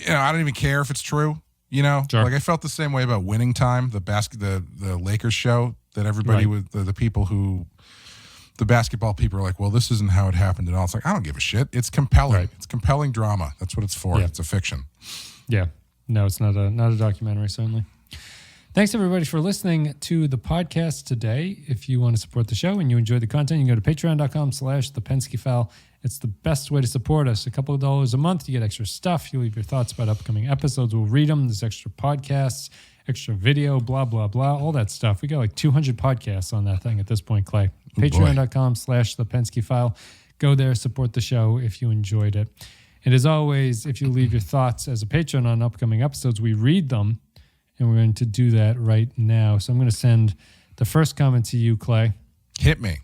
I don't even care if it's true. Sure. Like I felt the same way about Winning Time, the Lakers show that everybody with the people who. The basketball people are like, well, this isn't how it happened at all. It's like, I don't give a shit. It's compelling. Right. It's compelling drama. That's what it's for. Yeah. It's a fiction. Yeah. No, it's not a documentary, certainly. Thanks, everybody, for listening to the podcast today. If you want to support the show and you enjoy the content, you can go to patreon.com/thepenskyfile. It's the best way to support us. A couple of dollars a month, you get extra stuff. You leave your thoughts about upcoming episodes. We'll read them. There's extra podcasts, extra video, blah, blah, blah, all that stuff. We got like 200 podcasts on that thing at this point, Clay. Patreon.com/thepenskyfile. Go there, support the show if you enjoyed it. And as always, if you leave your thoughts as a patron on upcoming episodes, we read them and we're going to do that right now. So I'm going to send the first comment to you, Clay. Hit me.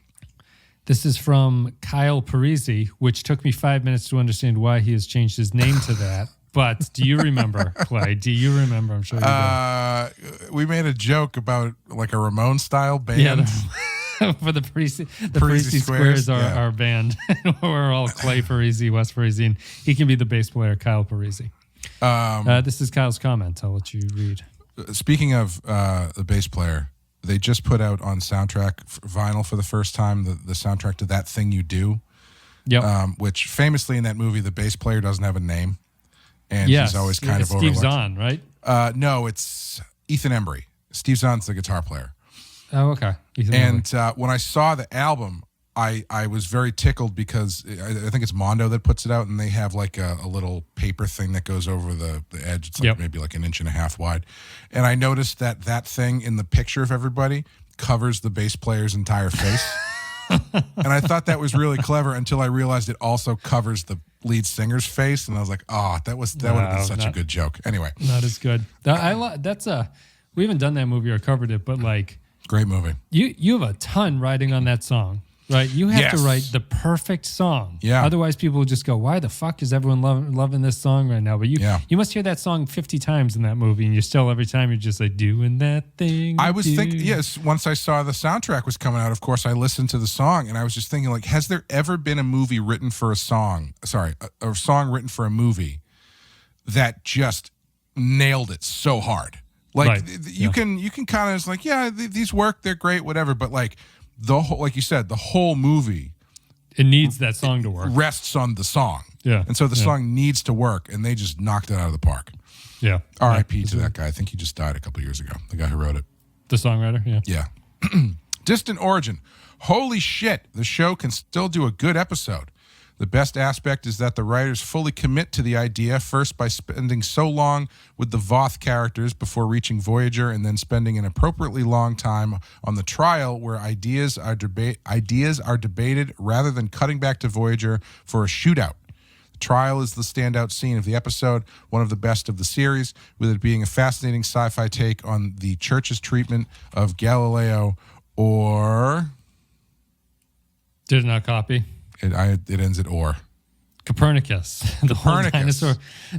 This is from Kyle Parisi, which took me 5 minutes to understand why he has changed his name to that. But do you remember, Clay? Do you remember? I'm sure you do. We made a joke about like a Ramon-style band. Yeah, for the Parisi Squares are our band. We're all Clay Parisi, Wes Parisi, and he can be the bass player, Kyle Parisi. This is Kyle's comment. I'll let you read. Speaking of the bass player, they just put out on soundtrack vinyl for the first time the soundtrack to That Thing You Do. Yep. Which famously in that movie, the bass player doesn't have a name. And he's always kind of Steve overlooked. Zahn, right? No, it's Ethan Embry. Steve Zahn's the guitar player. Oh, okay. And when I saw the album, I was very tickled because I think it's Mondo that puts it out, and they have like a little paper thing that goes over the edge. It's like maybe like 1.5 inches wide. And I noticed that thing in the picture of everybody covers the bass player's entire face. And I thought that was really clever until I realized it also covers the lead singer's face, and I was like, that would have been such a good joke. Anyway, not as good. We haven't done that movie or covered it, but like, great movie. You have a ton riding on that song, right? You have to write the perfect song. Yeah. Otherwise, people will just go, "Why the fuck is everyone loving this song right now?" But you must hear that song 50 times in that movie, and you're still every time you're just like doing that thing. I was thinking, once I saw the soundtrack was coming out, of course, I listened to the song, and I was just thinking, like, has there ever been a movie written for a song? Sorry, a song written for a movie that just nailed it so hard. Like you can kind of just like, these work, they're great, whatever. But like the whole, like you said, the whole movie, it needs that song to work. Rests on the song, and so the song needs to work, and they just knocked it out of the park. R.I.P. to that guy. I think he just died a couple years ago. The guy who wrote it, the songwriter. Yeah. Distant Origin. Holy shit! The show can still do a good episode. The best aspect is that the writers fully commit to the idea, first by spending so long with the Voth characters before reaching Voyager, and then spending an appropriately long time on the trial where ideas are debated rather than cutting back to Voyager for a shootout. The trial is the standout scene of the episode, one of the best of the series, with it being a fascinating sci-fi take on the Church's treatment of Galileo or... Did it not copy? It ends at or. Copernicus. The whole dinosaur.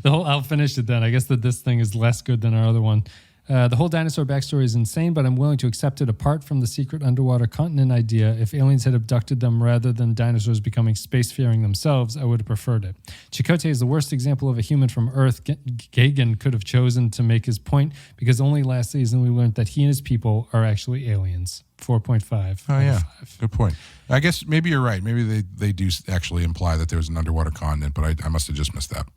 I'll finish it then. I guess that this thing is less good than our other one. The whole dinosaur backstory is insane, but I'm willing to accept it apart from the secret underwater continent idea. If aliens had abducted them rather than dinosaurs becoming spacefaring themselves, I would have preferred it. Chakotay is the worst example of a human from Earth Gagan could have chosen to make his point, because only last season we learned that he and his people are actually aliens. 4.5. Oh, yeah. 5. Good point. I guess maybe you're right. Maybe they do actually imply that there's an underwater continent, but I must have just missed that.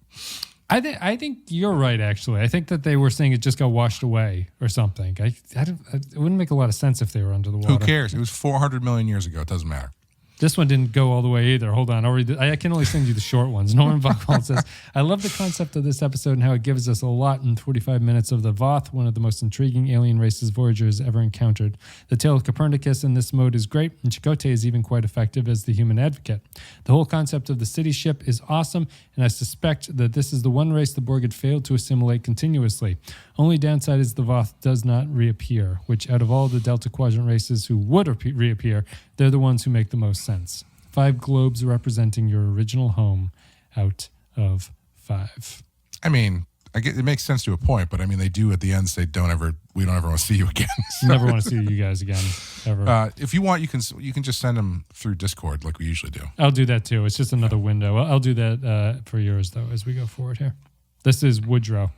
I think you're right, actually. I think that they were saying it just got washed away or something. It wouldn't make a lot of sense if they were under the water. Who cares? It was 400 million years ago. It doesn't matter. This one didn't go all the way either. Hold on. I can only send you the short ones. Norman Buchwald says, I love the concept of this episode and how it gives us a lot in 45 minutes of the Voth, one of the most intriguing alien races Voyager has ever encountered. The tale of Copernicus in this mode is great, and Chakotay is even quite effective as the human advocate. The whole concept of the city ship is awesome, and I suspect that this is the one race the Borg had failed to assimilate continuously. Only downside is the Voth does not reappear, which out of all the Delta Quadrant races who would reappear, they're the ones who make the most sense. 5 globes representing your original home out of 5. I mean, it makes sense to a point, but I mean, they do at the end say, we don't ever want to see you again. So. Never want to see you guys again, ever. If you want, you can just send them through Discord like we usually do. I'll do that too. It's just another window. I'll do that for yours, though, as we go forward here. This is Woodrow.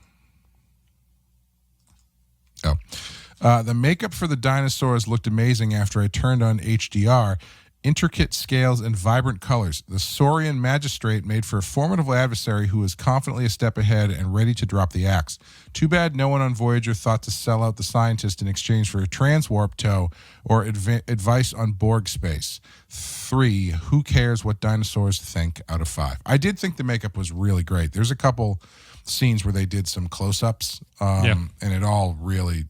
The makeup for the dinosaurs looked amazing after I turned on HDR. Intricate scales and vibrant colors. The Saurian magistrate made for a formidable adversary who was confidently a step ahead and ready to drop the axe. Too bad no one on Voyager thought to sell out the scientist in exchange for a transwarp tow or advice on Borg space. 3, who cares what dinosaurs think out of 5? I did think the makeup was really great. There's a couple scenes where they did some close-ups, and it all really...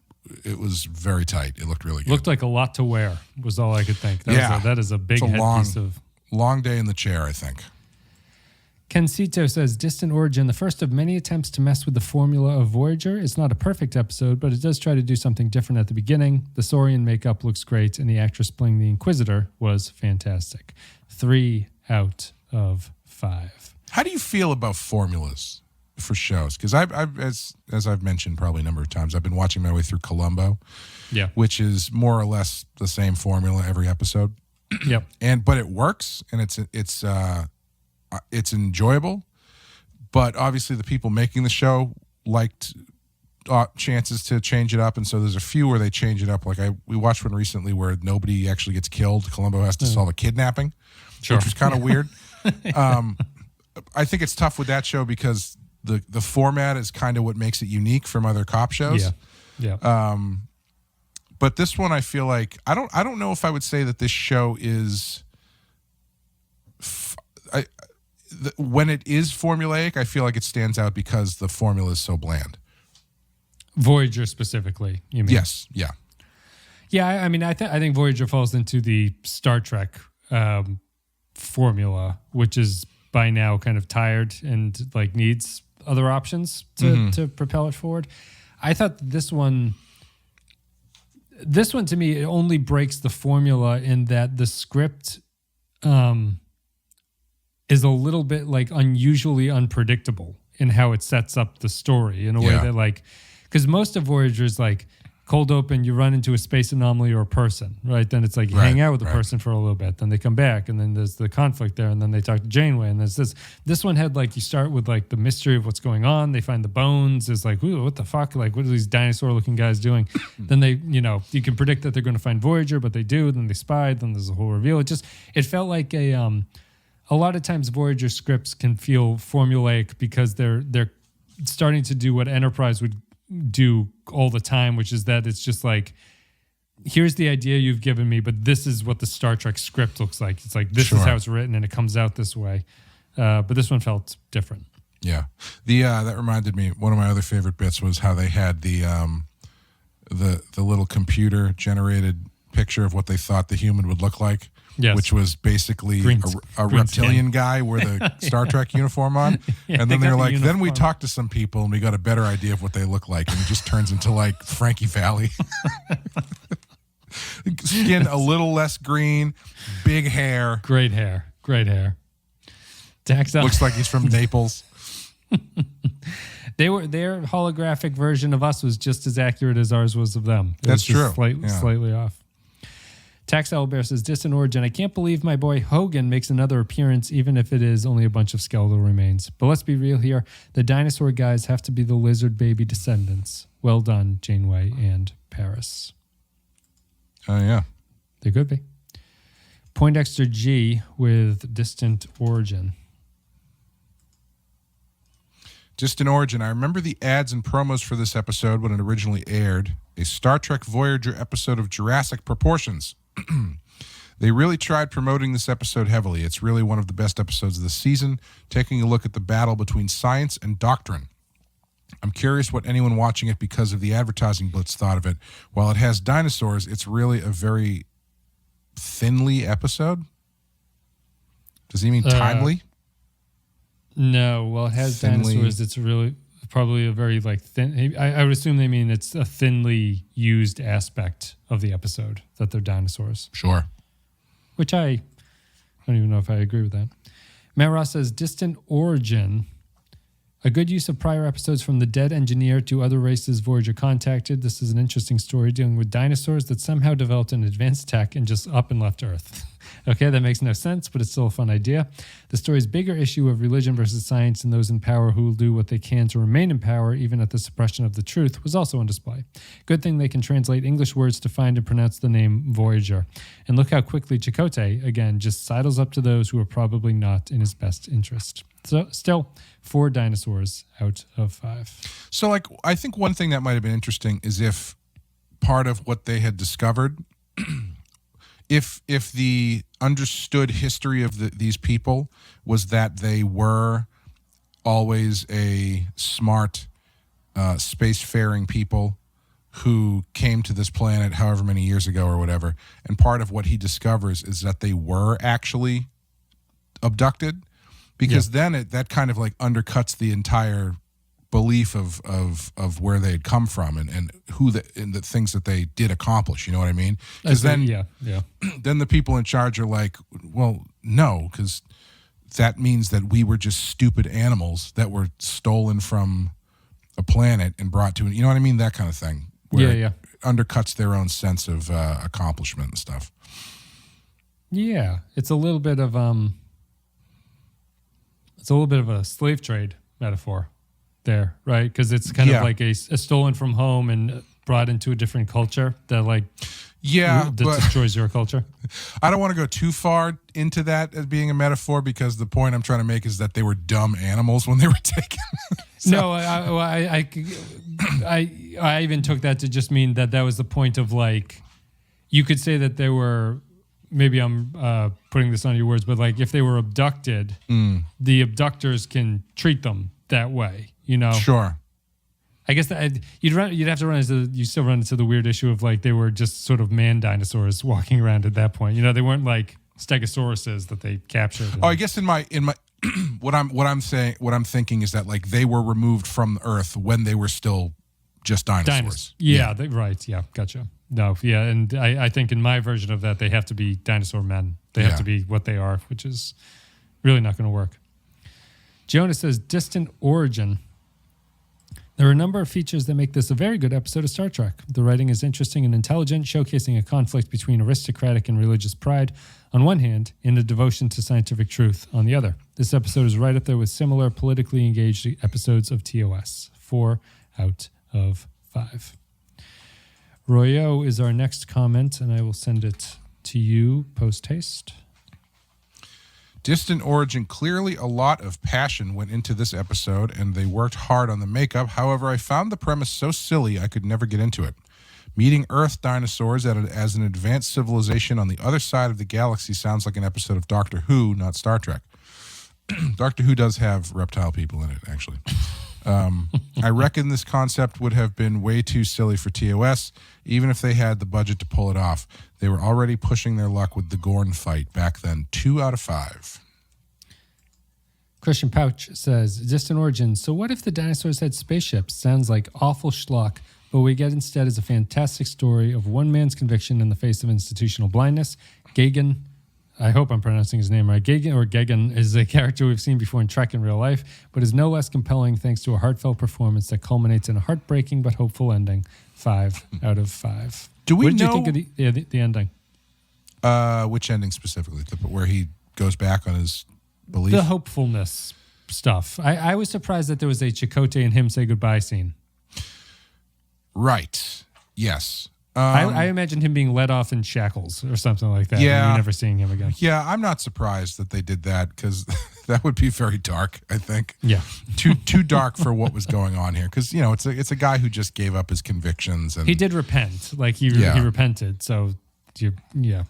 It was very tight. It looked really good. Looked like a lot to wear was all I could think. That is a big headpiece of... Long day in the chair, I think. Kensito says, Distant Origin, the first of many attempts to mess with the formula of Voyager. It's not a perfect episode, but it does try to do something different at the beginning. The Saurian makeup looks great, and the actress playing the Inquisitor was fantastic. 3 out of 5. How do you feel about formulas for shows? Because I've as I've mentioned probably a number of times, I've been watching my way through Columbo, which is more or less the same formula every episode. Yep. But it works, and it's enjoyable. But obviously, the people making the show liked chances to change it up, and so there's a few where they change it up. Like we watched one recently where nobody actually gets killed. Columbo has to solve a kidnapping, which was kind of weird. I think it's tough with that show because the format is kind of what makes it unique from other cop shows. Yeah. But this one, I feel like I don't know if I would say that this show is. When it is formulaic, I feel like it stands out because the formula is so bland. Voyager specifically, you mean? Yes. Yeah. Yeah. I mean, I think Voyager falls into the Star Trek formula, which is by now kind of tired and like needs other options to propel it forward. I thought this one to me, it only breaks the formula in that the script is a little bit like unusually unpredictable in how it sets up the story in a way that like, because most of Voyager's like cold open, you run into a space anomaly or a person, right? Then it's like you hang out with the person for a little bit, then they come back, and then there's the conflict there, and then they talk to Janeway, and there's this. This one had like, you start with like the mystery of what's going on. They find the bones. It's like, ooh, what the fuck? Like, what are these dinosaur-looking guys doing? Then they, you can predict that they're going to find Voyager, but they do. Then they spy. Then there's a whole reveal. It felt like a lot of times Voyager scripts can feel formulaic because they're starting to do what Enterprise would do all the time, which is that it's just like, here's the idea you've given me, but this is what the Star Trek script looks like. It's like, this is how it's written, and it comes out this way. But this one felt different. Yeah. That reminded me, one of my other favorite bits was how they had the little computer generated picture of what they thought the human would look like. Yes. Which was basically a reptilian guy with a Star Trek uniform on. And then they're like, then we talked to some people and we got a better idea of what they look like. And it just turns into like Frankie Valli. Skin a little less green, big hair. Great hair. Dax looks like he's from Naples. Their holographic version of us was just as accurate as ours was of them. That's true. Slightly off. Tax Owlbear says, Distant Origin, I can't believe my boy Hogan makes another appearance, even if it is only a bunch of skeletal remains. But let's be real here. The dinosaur guys have to be the lizard baby descendants. Well done, Janeway and Paris. Oh, yeah. They could be. Poindexter G with Distant Origin. Distant Origin. I remember the ads and promos for this episode when it originally aired. A Star Trek Voyager episode of Jurassic proportions. They really tried promoting this episode heavily. It's really one of the best episodes of the season, taking a look at the battle between science and doctrine. I'm curious what anyone watching it because of the advertising blitz thought of it. While it has dinosaurs, it's really a very thinly episode. Does he mean timely? No, well, it has dinosaurs. It's really probably a very like thin. I would assume they mean it's a thinly used aspect of the episode that they're dinosaurs. Sure. Which I don't even know if I agree with that. Matt Ross says, Distant Origin. A good use of prior episodes from the dead engineer to other races Voyager contacted. This is an interesting story dealing with dinosaurs that somehow developed an advanced tech and just up and left Earth. Okay, that makes no sense, but it's still a fun idea. The story's bigger issue of religion versus science and those in power who will do what they can to remain in power, even at the suppression of the truth, was also on display. Good thing they can translate English words to find and pronounce the name Voyager. And look how quickly Chakotay, again, just sidles up to those who are probably not in his best interest. So, still, 4 dinosaurs out of 5. So, like, I think one thing that might have been interesting is if part of what they had discovered, if the understood history of these people was that they were always a smart, spacefaring people who came to this planet however many years ago or whatever, and part of what he discovers is that they were actually abducted, because then that kind of like undercuts the entire belief of where they had come from and the things that they did accomplish. You know what I mean? Because then then the people in charge are like, well, no, because that means that we were just stupid animals that were stolen from a planet and brought to, you know what I mean? That kind of thing. Where it undercuts their own sense of accomplishment and stuff. Yeah, it's a little bit of a slave trade metaphor there, right? Because it's kind of like a stolen from home and brought into a different culture that destroys your culture. I don't want to go too far into that as being a metaphor, because the point I'm trying to make is that they were dumb animals when they were taken. No, I even took that to just mean that was the point of, like, you could say that they were, maybe I'm putting this on your words, but like if they were abducted, the abductors can treat them that way, you know? Sure. I guess that you still run into the weird issue of like they were just sort of man dinosaurs walking around at that point. You know, they weren't like stegosauruses that they captured. Oh, I guess in my what I'm thinking is that like they were removed from Earth when they were still just dinosaurs. Right. Yeah, gotcha. No, yeah, and I think in my version of that, they have to be dinosaur men. They have to be what they are, which is really not going to work. Jonas says, distant origin. There are a number of features that make this a very good episode of Star Trek. The writing is interesting and intelligent, showcasing a conflict between aristocratic and religious pride on one hand, and a devotion to scientific truth on the other. This episode is right up there with similar politically engaged episodes of TOS. 4 out of 5. Royo is our next comment, and I will send it to you post-haste. Distant origin. Clearly a lot of passion went into this episode, and they worked hard on the makeup. However, I found the premise so silly I could never get into it. Meeting Earth dinosaurs as an advanced civilization on the other side of the galaxy sounds like an episode of Doctor Who, not Star Trek. Doctor Who does have reptile people in it, actually. I reckon this concept would have been way too silly for TOS, even if they had the budget to pull it off. They were already pushing their luck with the Gorn fight back then. 2 out of 5. Christian Pouch says, distant origin. So what if the dinosaurs had spaceships? Sounds like awful schlock, but what we get instead is a fantastic story of one man's conviction in the face of institutional blindness. Gagan, I hope I'm pronouncing his name right. Gagan is a character we've seen before in Trek in real life, but is no less compelling thanks to a heartfelt performance that culminates in a heartbreaking but hopeful ending. 5 out of 5. What did you think of the ending? Which ending specifically? Where he goes back on his belief? The hopefulness stuff. I was surprised that there was a Chakotay and him say goodbye scene. Right. Yes. I imagined him being let off in shackles or something like that. Yeah. And you're never seeing him again. Yeah, I'm not surprised that they did that, because that would be very dark, I think. Yeah. Too dark for what was going on here, because, you know, it's a guy who just gave up his convictions. And he did repent. Like, he repented. So, yeah.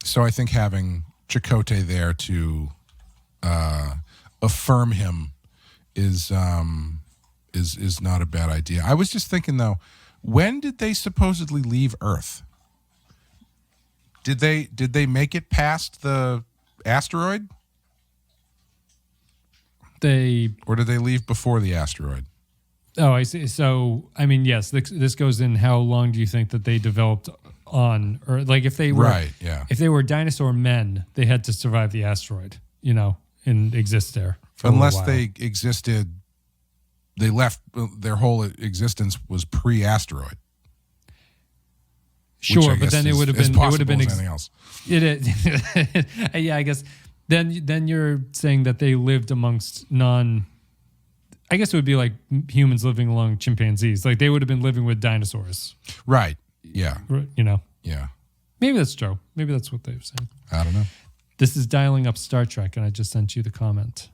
So I think having Chakotay there to affirm him is not a bad idea. I was just thinking, though, when did they supposedly leave Earth? Did they make it past the asteroid? Or did they leave before the asteroid? Oh, I see. So, I mean, yes, this goes in how long do you think that they developed on, or like if they were if they were dinosaur men, they had to survive the asteroid, you know, and exist there for unless a while. They existed. They left, their whole existence was pre-asteroid. Sure, but then it would have been anything else. It is. Yeah, I guess then you're saying that they lived amongst I guess it would be like humans living along chimpanzees. Like they would have been living with dinosaurs. Right. Yeah. You know. Yeah. Maybe that's true. Maybe that's what they were saying. I don't know. This is dialing up Star Trek, and I just sent you the comment.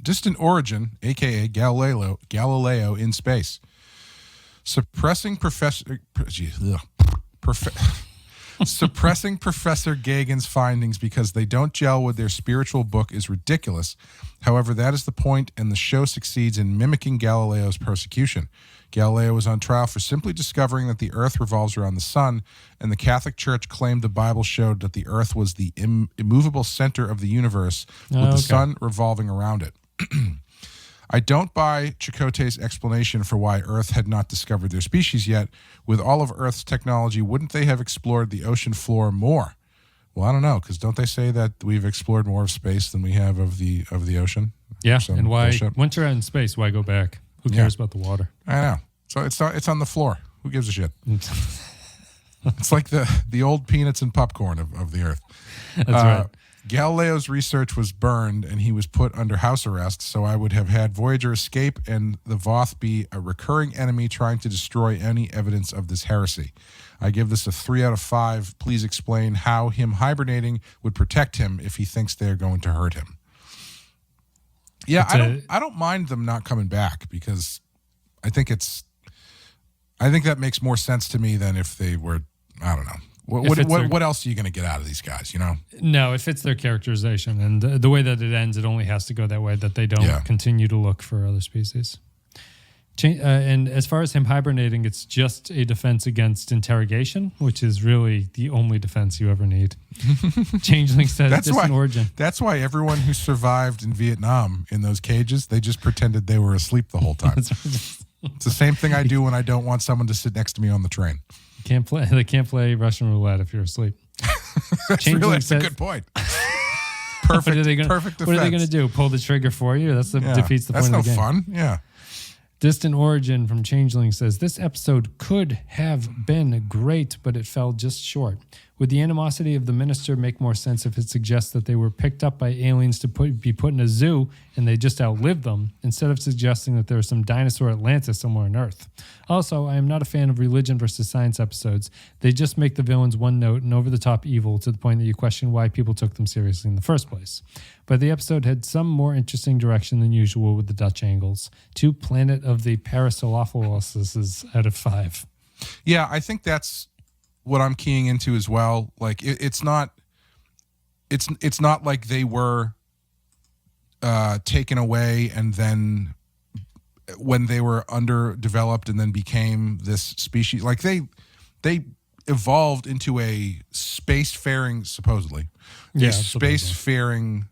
Distant origin, a.k.a. Galileo in space. Suppressing Suppressing Professor Gagan's findings because they don't gel with their spiritual book is ridiculous. However, that is the point, and the show succeeds in mimicking Galileo's persecution. Galileo was on trial for simply discovering that the earth revolves around the sun, and the Catholic Church claimed the Bible showed that the earth was the immovable center of the universe, with the sun revolving around it. I don't buy Chakotay's explanation for why Earth had not discovered their species yet. With all of Earth's technology, wouldn't they have explored the ocean floor more? Well, I don't know, because don't they say that we've explored more of space than we have of the ocean? Yeah, and why, once you're out in space, why go back? Who cares about the water? I know. So it's on the floor. Who gives a shit? It's like the old peanuts and popcorn of the Earth. That's right. Galileo's research was burned, and he was put under house arrest, so I would have had Voyager escape and the Voth be a recurring enemy trying to destroy any evidence of this heresy. I give this a 3 out of 5. Please explain how him hibernating would protect him if he thinks they're going to hurt him. Yeah, I don't mind them not coming back, because I think that makes more sense to me than if they were, I don't know. What else are you going to get out of these guys, you know? No, it fits their characterization. And the way that it ends, it only has to go that way, that they don't continue to look for other species. And as far as him hibernating, it's just a defense against interrogation, which is really the only defense you ever need. Changeling says distant origin. That's why everyone who survived in Vietnam in those cages, they just pretended they were asleep the whole time. It's the same thing I do when I don't want someone to sit next to me on the train. They can't play Russian roulette if you're asleep. That's a good point. Perfect. Perfect defense. What are they going to do? Pull the trigger for you? Defeats the point of the game. That's no fun. Yeah. Distant Origin from Changeling says, this episode could have been great, but it fell just short. Would the animosity of the minister make more sense if it suggests that they were picked up by aliens to be put in a zoo and they just outlived them, instead of suggesting that there is some dinosaur Atlantis somewhere on Earth? Also, I am not a fan of religion versus science episodes. They just make the villains one-note and over-the-top evil to the point that you question why people took them seriously in the first place. But the episode had some more interesting direction than usual with the Dutch angles. 2 Planet of the Parasaurolopuses out of 5. Yeah, I think that's what I'm keying into as well. Like it's not like they were taken away and then when they were underdeveloped and then became this species. Like they evolved into a spacefaring, supposedly, spacefaring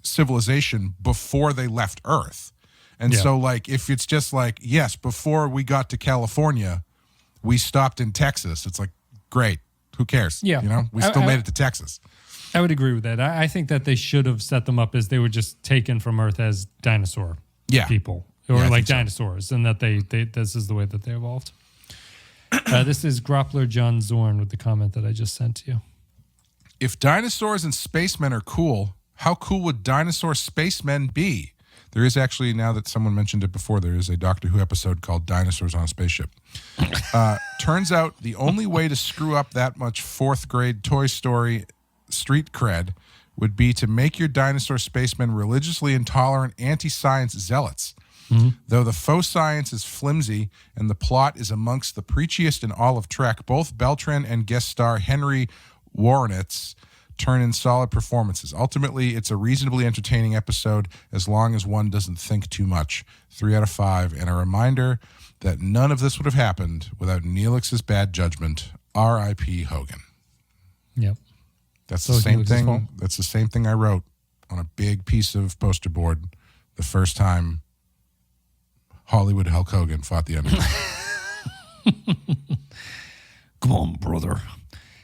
civilization before they left Earth. And so like if it's just like, yes, before we got to California, we stopped in Texas. It's like, great. Who cares? Yeah. You know, we still made it to Texas. I would agree with that. I think that they should have set them up as they were just taken from Earth as dinosaur people or like dinosaurs, and that this is the way that they evolved. This is Groppler John Zorn with the comment that I just sent to you. If dinosaurs and spacemen are cool, how cool would dinosaur spacemen be? There is actually, now that someone mentioned it before, there is a Doctor Who episode called Dinosaurs on a Spaceship. Turns out the only way to screw up that much 4th grade Toy Story street cred would be to make your dinosaur spacemen religiously intolerant anti-science zealots. Mm-hmm. Though the faux science is flimsy and the plot is amongst the preachiest in all of Trek, both Beltran and guest star Henry Warrenitz turn in solid performances. Ultimately, it's a reasonably entertaining episode as long as one doesn't think too much. 3 out of 5, and a reminder that none of this would have happened without Neelix's bad judgment. R.I.P. Hogan. Yep. That's the same thing. That's the same thing I wrote on a big piece of poster board the first time Hollywood Hulk Hogan fought the Undertaker. Come on, brother.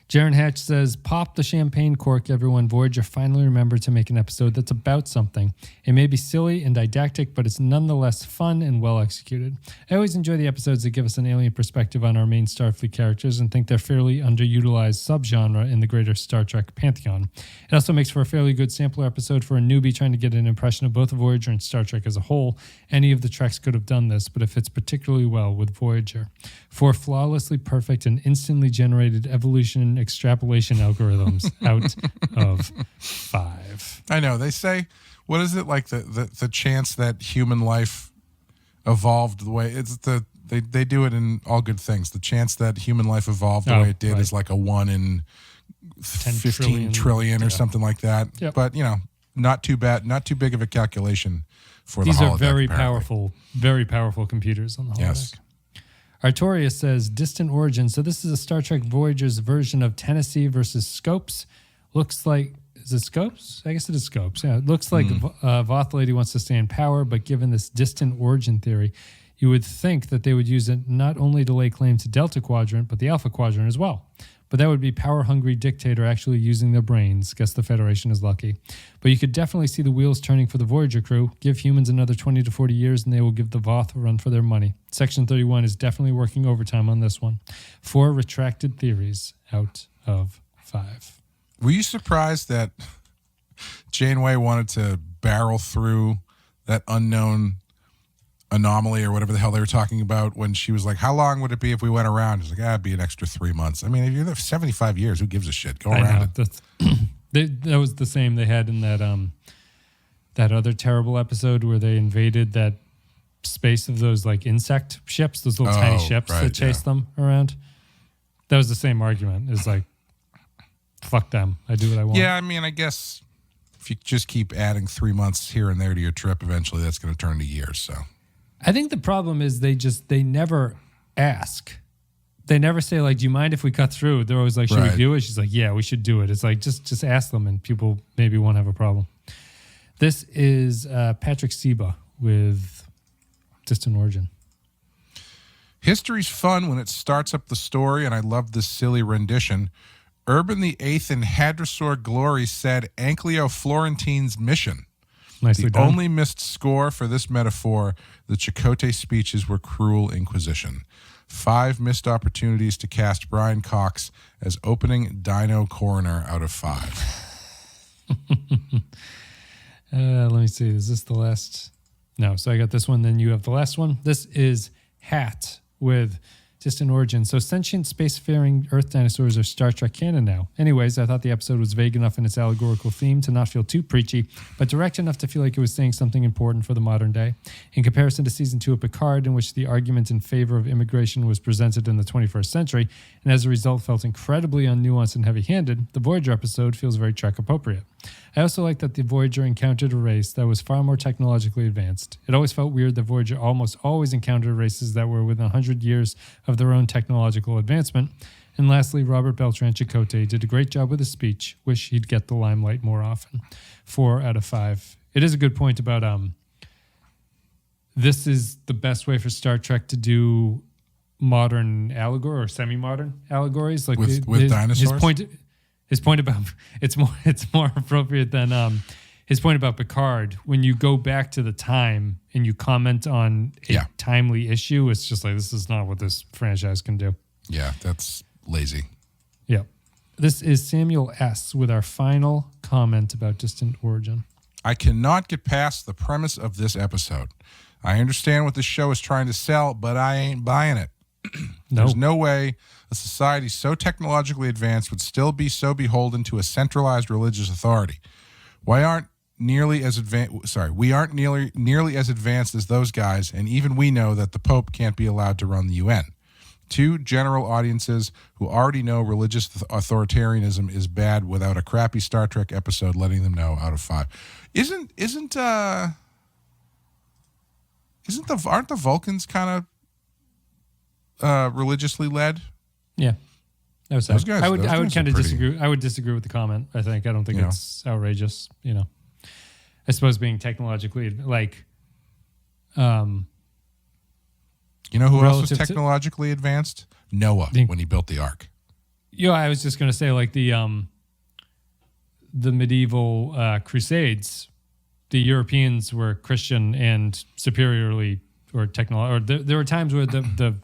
Jaron Hatch says, pop the champagne cork, everyone. Voyager finally remembered to make an episode that's about something. It may be silly and didactic, but it's nonetheless fun and well executed. I always enjoy the episodes that give us an alien perspective on our main Starfleet characters and think they're fairly underutilized subgenre in the greater Star Trek pantheon. It also makes for a fairly good sampler episode for a newbie trying to get an impression of both Voyager and Star Trek as a whole. Any of the Treks could have done this, but it fits particularly well with Voyager. For flawlessly perfect and instantly generated evolution extrapolation algorithms out of 5. I know. They say, what is it, like the chance that human life evolved the way, it's the They do it in all good things. The chance that human life evolved the way it did is like a 1 in 15 trillion or something like that. Yep. But, not too bad, not too big of a calculation for These the holodeck. These are very powerful computers on the holodeck. Yes. Artorius says, distant origin. So this is a Star Trek Voyager's version of Tennessee versus Scopes. Looks like, is it Scopes? I guess it is Scopes. Yeah, it looks like Voth lady wants to stay in power, but given this distant origin theory, you would think that they would use it not only to lay claim to Delta Quadrant, but the Alpha Quadrant as well. But that would be power-hungry dictator actually using their brains. Guess the Federation is lucky. But you could definitely see the wheels turning for the Voyager crew. Give humans another 20 to 40 years and they will give the Voth a run for their money. Section 31 is definitely working overtime on this one. 4 retracted theories out of 5. Were you surprised that Janeway wanted to barrel through that unknown anomaly or whatever the hell they were talking about when she was like, how long would it be if we went around? She's like, it'd be an extra 3 months. I mean, if you're there for 75 years, who gives a shit? Go around it. That was the same they had in that other terrible episode where they invaded that space of those like insect ships, those little tiny ships that chased them around. That was the same argument. It's like, fuck them. I do what I want. Yeah, I mean, I guess if you just keep adding 3 months here and there to your trip, eventually that's going to turn into years, so... I think the problem is they never ask. They never say, like, do you mind if we cut through? They're always like, should we do it? She's like, yeah, we should do it. It's like, just ask them and people maybe won't have a problem. This is Patrick Seba with Distant Origin. History's fun when it starts up the story, and I love this silly rendition. Urban the Eighth in Hadrosaur Glory said Anklio Florentine's mission. Nicely the done. only missed score for this metaphor, the Chakotay speeches were cruel inquisition. 5 missed opportunities to cast Brian Cox as opening Dino Coroner out of 5. Let me see. Is this the last? No. So I got this one. Then you have the last one. This is Hat with Distant Origin. So sentient spacefaring Earth dinosaurs are Star Trek canon now. Anyways, I thought the episode was vague enough in its allegorical theme to not feel too preachy, but direct enough to feel like it was saying something important for the modern day. In comparison to Season 2 of Picard, in which the argument in favor of immigration was presented in the 21st century, and as a result felt incredibly unnuanced and heavy-handed, the Voyager episode feels very Trek appropriate. I also like that the Voyager encountered a race that was far more technologically advanced. It always felt weird that Voyager almost always encountered races that were within 100 years of their own technological advancement. And lastly, Robert Beltran Chakotay did a great job with his speech. Wish he'd get the limelight more often. 4 out of 5. It is a good point about this is the best way for Star Trek to do modern allegory or semi-modern allegories. Like with dinosaurs? His point about it's more appropriate than his point about Picard. When you go back to the time and you comment on a timely issue, it's just like, this is not what this franchise can do. Yeah, that's lazy. Yeah. This is Samuel S. with our final comment about Distant Origin. I cannot get past the premise of this episode. I understand what the show is trying to sell, but I ain't buying it. There's no way a society so technologically advanced would still be so beholden to a centralized religious authority. We aren't nearly as advanced as those guys, and even we know that the Pope can't be allowed to run the UN. 2 general audiences who already know religious authoritarianism is bad without a crappy Star Trek episode letting them know out of 5. Aren't the Vulcans kind of religiously led? Yeah, those guys, I would kind of disagree. I would disagree with the comment. I don't think it's outrageous. I suppose being technologically like, who else was technologically advanced? Noah when he built the Ark. Yeah, I was just going to say like the medieval Crusades. The Europeans were Christian and superiorly or technological. Or there were times where the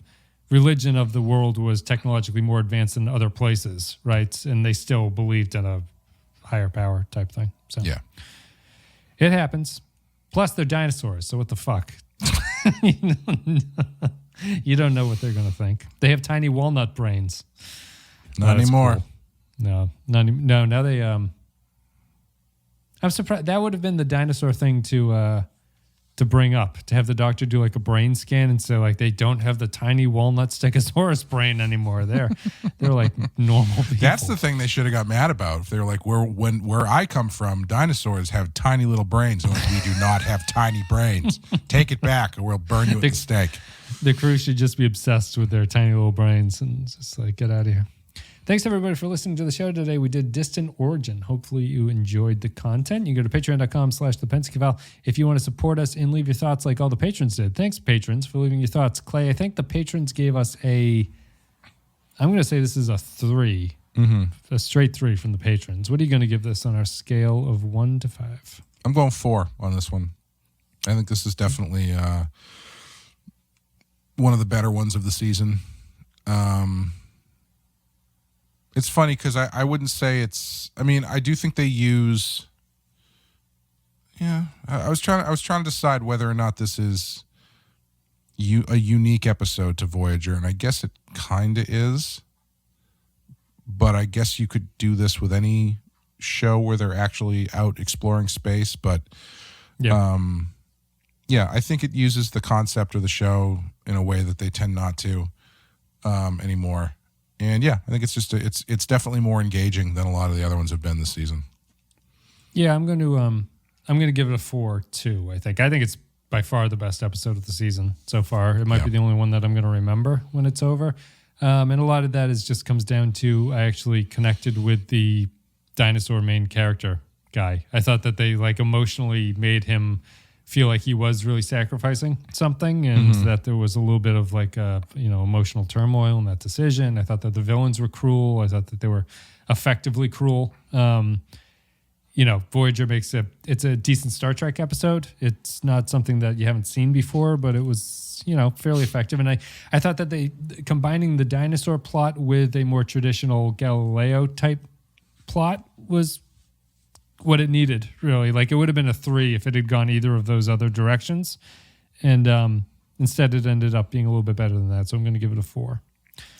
religion of the world was technologically more advanced than other places, right? And they still believed in a higher power type thing. So yeah, it happens. Plus, they're dinosaurs, so what the fuck? You don't know what they're going to think. They have tiny walnut brains. Not anymore. Cool. No. Now they. I'm surprised. That would have been the dinosaur thing to to bring up, to have the doctor do like a brain scan and say like they don't have the tiny walnut stegosaurus brain anymore. They're like normal people. That's the thing they should have got mad about. If they're like, where I come from, dinosaurs have tiny little brains, and we do not have tiny brains. Take it back, or we'll burn you at the stake. The crew should just be obsessed with their tiny little brains and just like get out of here. Thanks, everybody, for listening to the show today. We did Distant Origin. Hopefully you enjoyed the content. You can go to patreon.com/thepenskyval if you want to support us and leave your thoughts like all the patrons did. Thanks, patrons, for leaving your thoughts. Clay, I think the patrons gave us I'm going to say this is a 3, a straight 3 from the patrons. What are you going to give this on our scale of 1 to 5? I'm going 4 on this one. I think this is definitely one of the better ones of the season. It's funny because I wouldn't say it's. I mean, I do think they use. Yeah, I was trying to decide whether or not this is a unique episode to Voyager, and I guess it kind of is. But I guess you could do this with any show where they're actually out exploring space. But yeah, I think it uses the concept of the show in a way that they tend not to anymore. And yeah, I think it's just it's definitely more engaging than a lot of the other ones have been this season. Yeah, I'm going to give it a 4 too. I think it's by far the best episode of the season so far. It might be the only one that I'm going to remember when it's over. And a lot of that comes down to I actually connected with the dinosaur main character guy. I thought that they like emotionally made him feel like he was really sacrificing something, and that there was a little bit of like emotional turmoil in that decision. I thought that the villains were cruel. I thought that they were effectively cruel. Voyager it's a decent Star Trek episode. It's not something that you haven't seen before, but it was fairly effective. And I thought that they combining the dinosaur plot with a more traditional Galileo type plot was what it needed, really. Like it would have been a 3 if it had gone either of those other directions, and instead it ended up being a little bit better than that. So I'm going to give it a 4.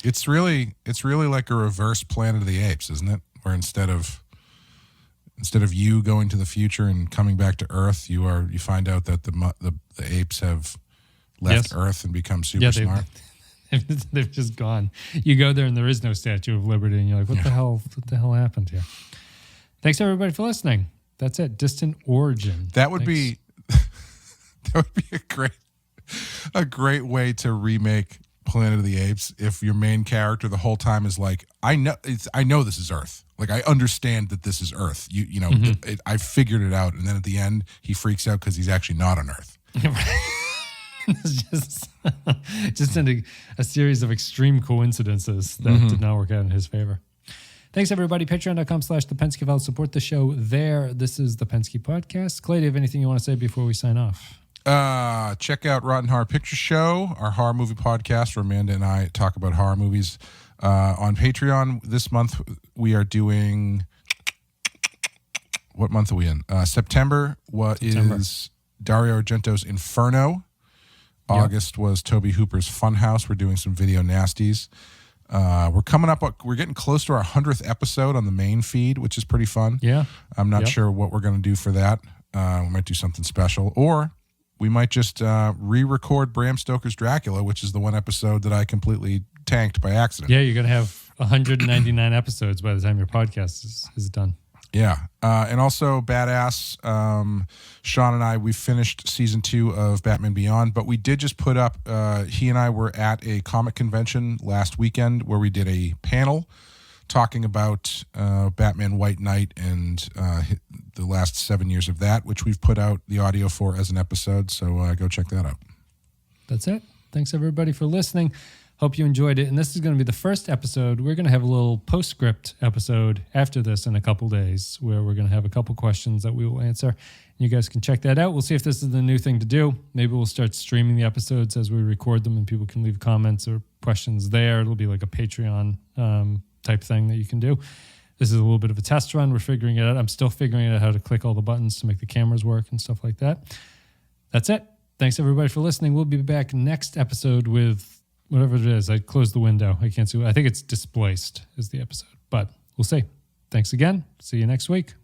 It's really like a reverse Planet of the Apes, isn't it? Where instead of you going to the future and coming back to Earth, you find out that the apes have left Earth and become super smart. They've just gone. You go there and there is no Statue of Liberty, and you're like, what the hell happened here? Thanks, everybody, for listening. That's it. Distant Origin. That would be a great way to remake Planet of the Apes if your main character the whole time is like, I know this is Earth. Like, I understand that this is Earth. I figured it out. And then at the end, he freaks out because he's actually not on Earth. It's just a series of extreme coincidences that did not work out in his favor. Thanks, everybody. Patreon.com/thepenskyval. Support the show there. This is the Pensky Podcast. Clay, do you have anything you want to say before we sign off? Check out Rotten Horror Picture Show, our horror movie podcast where Amanda and I talk about horror movies. On Patreon this month, we are doing... What month are we in? September is Dario Argento's Inferno. August was Toby Hooper's Funhouse. We're doing some video nasties. We're getting close to our 100th episode on the main feed, which is pretty fun. Yeah. I'm not sure what we're going to do for that. We might do something special, or we might just re-record Bram Stoker's Dracula, which is the one episode that I completely tanked by accident. Yeah, you're going to have 199 episodes by the time your podcast is done. Yeah. And also Badass, Sean and I, we finished season 2 of Batman Beyond, but we did just put up, he and I were at a comic convention last weekend where we did a panel talking about Batman White Knight and the last 7 years of that, which we've put out the audio for as an episode. So go check that out. That's it. Thanks, everybody, for listening. Hope you enjoyed it. And this is going to be the first episode. We're going to have a little postscript episode after this in a couple days where we're going to have a couple questions that we will answer. You guys can check that out. We'll see if this is the new thing to do. Maybe we'll start streaming the episodes as we record them and people can leave comments or questions there. It'll be like a Patreon type thing that you can do. This is a little bit of a test run. We're figuring it out. I'm still figuring out how to click all the buttons to make the cameras work and stuff like that. That's it. Thanks, everybody, for listening. We'll be back next episode with whatever it is. I closed the window. I can't see. I think it's Displaced is the episode, but we'll see. Thanks again. See you next week.